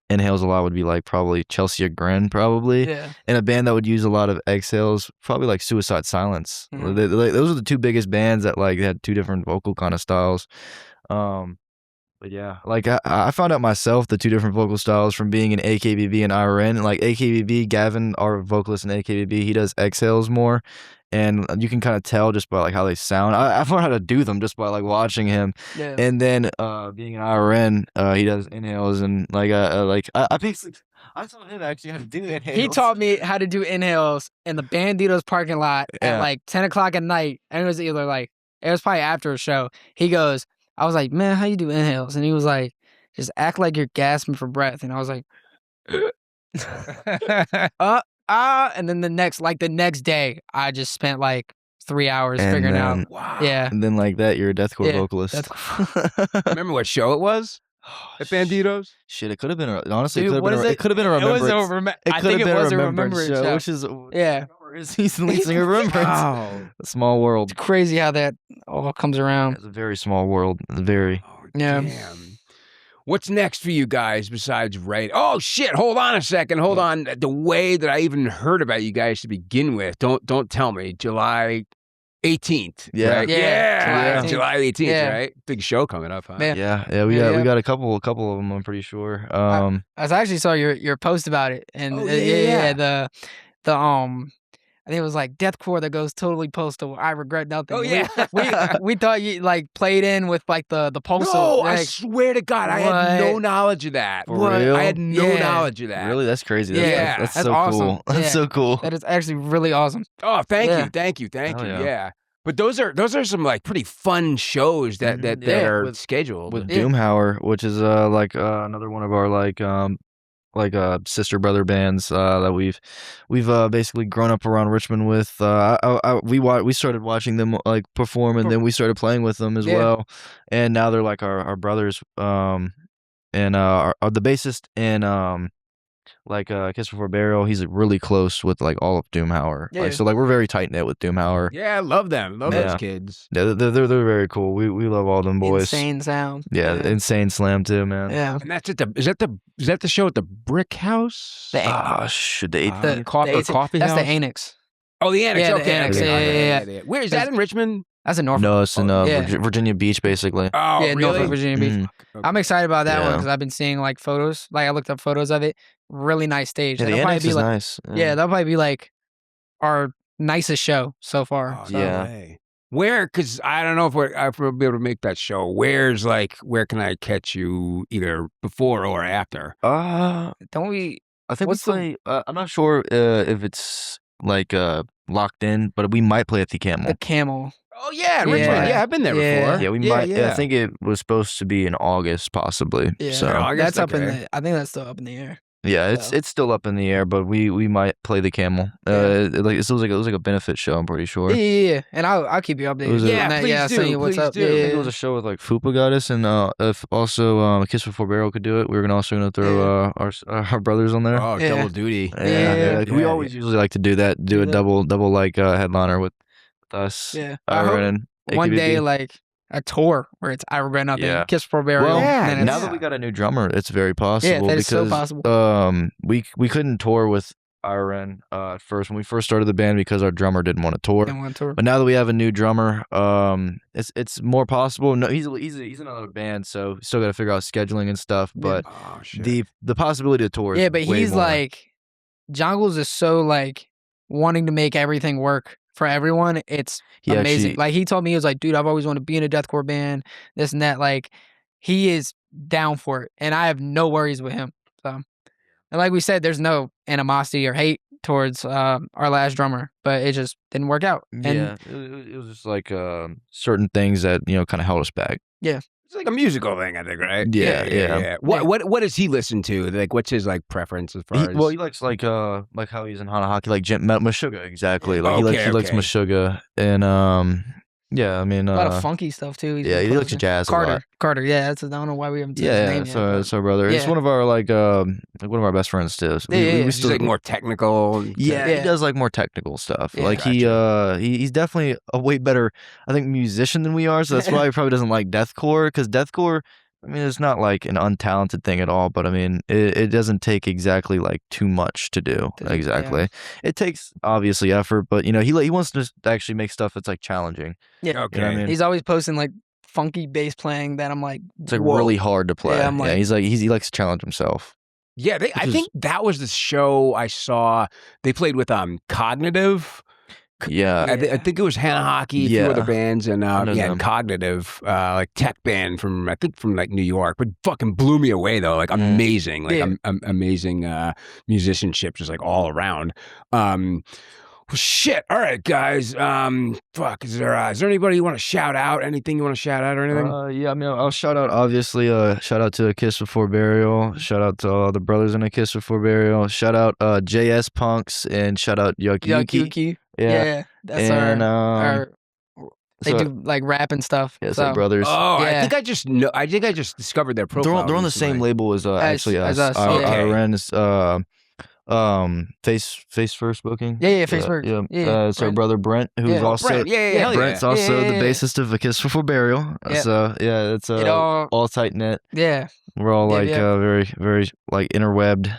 inhales a lot would be like probably Chelsea Grin probably. yeah. And a band that would use a lot of exhales, probably like Suicide Silence. Mhm. Those are the 2 biggest bands that like had 2 different vocal kind of styles. But yeah, like I found out myself the 2 different vocal styles from being in AKBB and IRN. Like AKBB, Gavin, our vocalist in AKBB, he does exhales more, and you can kind of tell just by like how they sound. I've learned how to do them just by like watching him. Yeah. And then being in IRN, he does inhales and I basically I taught him actually how to do inhales. He taught me how to do inhales in the Banditos parking lot at Yeah. like 10 o'clock at night. And it was either like, it was probably after a show. He goes, I was like, man, how you do inhales? And he was like, just act like you're gasping for breath. And I was like, and then the next day, I just spent like 3 hours And figuring then- out. Wow. Yeah. And then like that, you're a deathcore Yeah, vocalist. Remember what show it was at Banditos? Shit, it could have been honestly. Dude, it what is could have been a remembrance. I think it was a remembrance show. which is Yeah. He's the lead singer of Remembrance. Wow. A small world. It's crazy how that all comes around. It's a very small world. Very. Oh, Yeah. damn. What's next for you guys besides writing? Oh shit! Hold on a second. Hold on. The way that I even heard about you guys to begin with. Don't tell me. July 18th. Yeah. Right? Yeah, Yeah. July 18th. July 18th. Yeah. Right. Big show coming up. Huh? Yeah. Yeah. We got a couple of them. I'm pretty sure. I actually saw your post about it, and Oh, yeah. the I think it was like deathcore that goes totally postal. I regret nothing. Oh yeah. we thought you like played in with like the postal. No, I like, swear to God, I had no What? knowledge of that. For real? I had no Yeah. knowledge of that. Really, that's crazy. Yeah, That's that's so awesome. cool. That's Yeah. so cool. that is actually really awesome. Oh, thank Yeah. you, thank you. Hell Yeah. yeah. But those are some like pretty fun shows that Mhm. Yeah, are with- scheduled. With Yeah. Doomhauer, which is another one of our sister brother bands that we've basically grown up around Richmond with. We started watching them like perform, and then we started playing with them as Yeah. well. And now they're like our brothers. And the bassist in Kiss Before Burial, he's really close with like all of Doomhauer. Yeah. Like so, like we're very tight knit with Doomhauer. Yeah, I love them. Love Yeah. those kids. Yeah, they're very cool. We love all them boys. Insane sound. Yeah, Insane Slam too, man. Yeah. And that's at the is that the show at the Brick House? The Ah, shit. the coffee That's house. the Annex. Oh, the Annex. Yeah, the okay, Annex, okay. yeah. Where is that in Richmond? That's in Norfolk. No, it's in yeah. Virginia Beach, basically. Oh, Yeah, really? Norfolk, Virginia Beach. Mhm. I'm excited about that one Yeah. because I've been seeing like photos. Like I looked up photos of it. Really nice stage. Yeah, the That'll probably Annex be is like, nice. yeah, that'll probably be like our nicest show so far. Oh, So, no Yeah. way. Where? Because I don't know if we'll be able to make that show. Where can I catch you either before or after? Don't we? I think What's we the- play. I'm not sure if it's like locked in, but we might play at the Camel. The Camel. Oh yeah, in Yeah. Richmond. Yeah, I've been there Yeah. before. Yeah, we might. Yeah. I think it was supposed to be in August, possibly. Yeah. So Oh, I guess That's up in okay. the. I think that's still up in the air. yeah, So. it's still up in the air, but we might play the Camel. It was like a benefit show. I'm pretty sure. Yeah. And I'll keep you updated. was a- on Yeah, that. please I'll do, send you what's please up. do. Yeah, I I yeah, think it was a show with like Fupa got us, and if also Kiss Before Burial could do it. We were gonna throw our brothers on there. Oh, Yeah. double duty. Yeah. Like, we Yeah. always usually like to do that. Do a that. double like headliner with us. Yeah. I hope Iron and one AKBB. day like a tour where it's I Regret Nothing, Yeah. Kiss Before Burial. Well, Yeah, and then now it's- that we got a new drummer, it's very possible that is so because possible. we couldn't tour with Iron at first when we first started the band because our drummer didn't want to tour. Didn't want to tour. But now that we have a new drummer, it's more possible. No, he's in another band, so still got to figure out scheduling and stuff. But the possibility of tour. Yeah, is but way he's more. like, Jongles is so like wanting to make everything work for everyone. It's amazing. Like he told me, he was like, dude, I've always wanted to be in a deathcore band, this and that. Like he is down for it, and I have no worries with him. So, and like we said, there's no animosity or hate towards our last drummer, but it just didn't work out. And yeah, it was just like certain things that kind of held us back. Yeah. It's like a musical thing, I think, right? Yeah. What does he listen to? Like, what's his like preference as far as? Well, he likes like how he's in Hanahaki, like Meshuggah, exactly. Like he likes Meshuggah, and yeah, I mean a lot of funky stuff too. He likes jazz. Carter, yeah, that's I don't know why we haven't said his name yet. That's our brother. It's one of our like one of our best friends too. So we still like more technical. He does like more technical stuff. Yeah, like he's definitely a way better, I think, musician than we are. So that's why he probably doesn't like deathcore, because deathcore, I mean, it's not like an untalented thing at all, but I mean, it doesn't take exactly like too much to do. Exactly. Yeah. It takes obviously effort, but he wants to actually make stuff that's like challenging. Yeah. Okay. I mean? He's always posting like funky bass playing that I'm like, it's like really hard to play. Yeah, I'm like, he likes to challenge himself. Yeah, I think that was the show I saw. They played with Cognitive. Yeah, I think it was Hanahaki, a few other bands, and and Cognitive, like tech band from like New York, but fucking blew me away though, like amazing, like amazing musicianship, just like all around. Well, shit. All right, guys. Fuck. Is there anybody you want to shout out? Anything you want to shout out or anything? Yeah. I mean, I'll shout out. Obviously, shout out to A Kiss Before Burial. Shout out to all the brothers in A Kiss Before Burial. Shout out JS Punks and shout out Yuki. Yeah. That's our. They do like rap and stuff. Yeah, it's like brothers. Oh, yeah. I think I just discovered their profile. They're on the same label as actually us. Face First Booking. Yeah, Face First. Yeah. It's our brother Brent, who's also Brent's also the bassist of A Kiss Before Burial. Yeah. So yeah, it's all tight knit. Yeah, we're all like very, very like interwebbed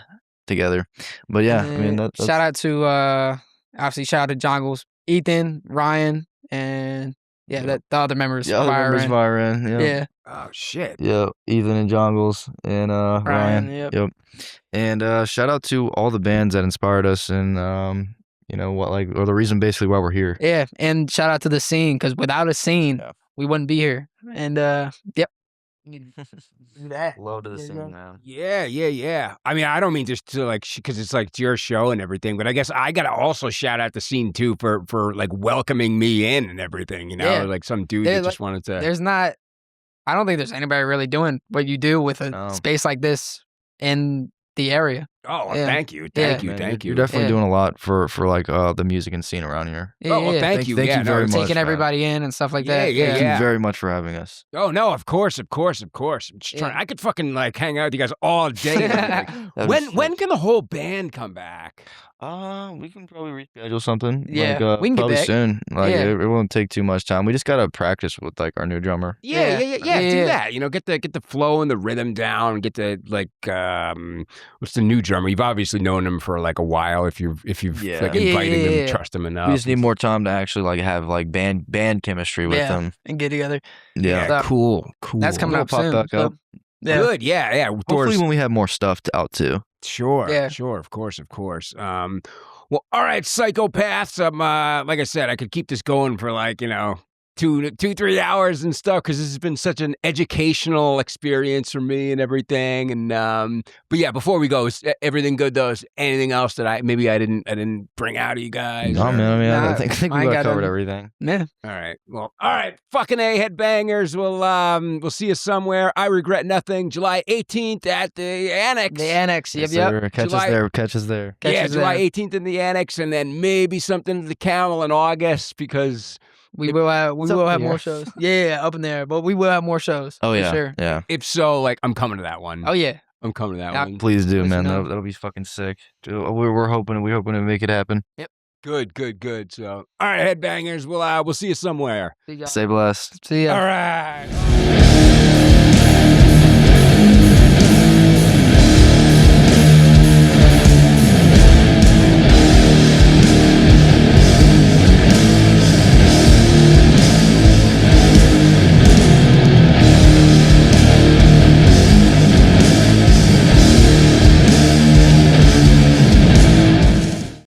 together. But yeah, I mean that's... shout out to obviously shout out to Jongles, Ethan, Ryan, and the other members. Byron. Yeah. Oh shit. Yeah, Ethan and Jongles and Ryan. Yep. And shout out to all the bands that inspired us, and or the reason basically why we're here. Yeah, and shout out to the scene, because without a scene, we wouldn't be here. And Love to the scene, man. Yeah. I mean, I don't mean just to like, because it's like your show and everything, but I guess I gotta also shout out the scene too for like welcoming me in and everything. Like some dude that just wanted to. I don't think there's anybody really doing what you do with a space like this in the area. Oh, well, thank you. Thank you. You're definitely doing a lot for like the music and scene around here. Thank you. Thank you very much. Taking everybody in and stuff like that. Thank you very much for having us. Oh, no, of course. I'm just trying. I could fucking like hang out with you guys all day. When can the whole band come back? We can probably reschedule something. Yeah, we can probably get back soon. It won't take too much time. We just gotta practice with like our new drummer. Yeah. Do that. Get the flow and the rhythm down. Get the like what's the new drummer? You've obviously known him for like a while. If you've like invited him, trust him enough. We just need more time to actually like have like band chemistry with them and get together. Yeah, cool. That's coming up soon. Back up. Yeah. Good. Yeah. Hopefully when we have more stuff out too. Sure. Of course. Well, all right, psychopaths. Like I said, I could keep this going for like 2-3 hours and stuff, because this has been such an educational experience for me and everything. And but yeah, before we go, is everything good though? Is anything else that I didn't bring out of you guys? No, man. I mean, I think we covered everything. Yeah. All right. Well, all right. Fucking A, headbangers. We'll see you somewhere. I regret nothing. July 18th at the Annex. The Annex. Yep. Catch us there. July 18th in the Annex, and then maybe something at the Camel in August, because. We will have more shows. Yeah, up in there. But we will have more shows. Oh, yeah. For sure. Yeah. If so, like, I'm coming to that one. Oh, yeah. I'm coming to that one. Please do, man. That'll be fucking sick. We're hoping to make it happen. Yep. Good. So, all right, headbangers. We'll see you somewhere. Stay blessed. See ya. All right.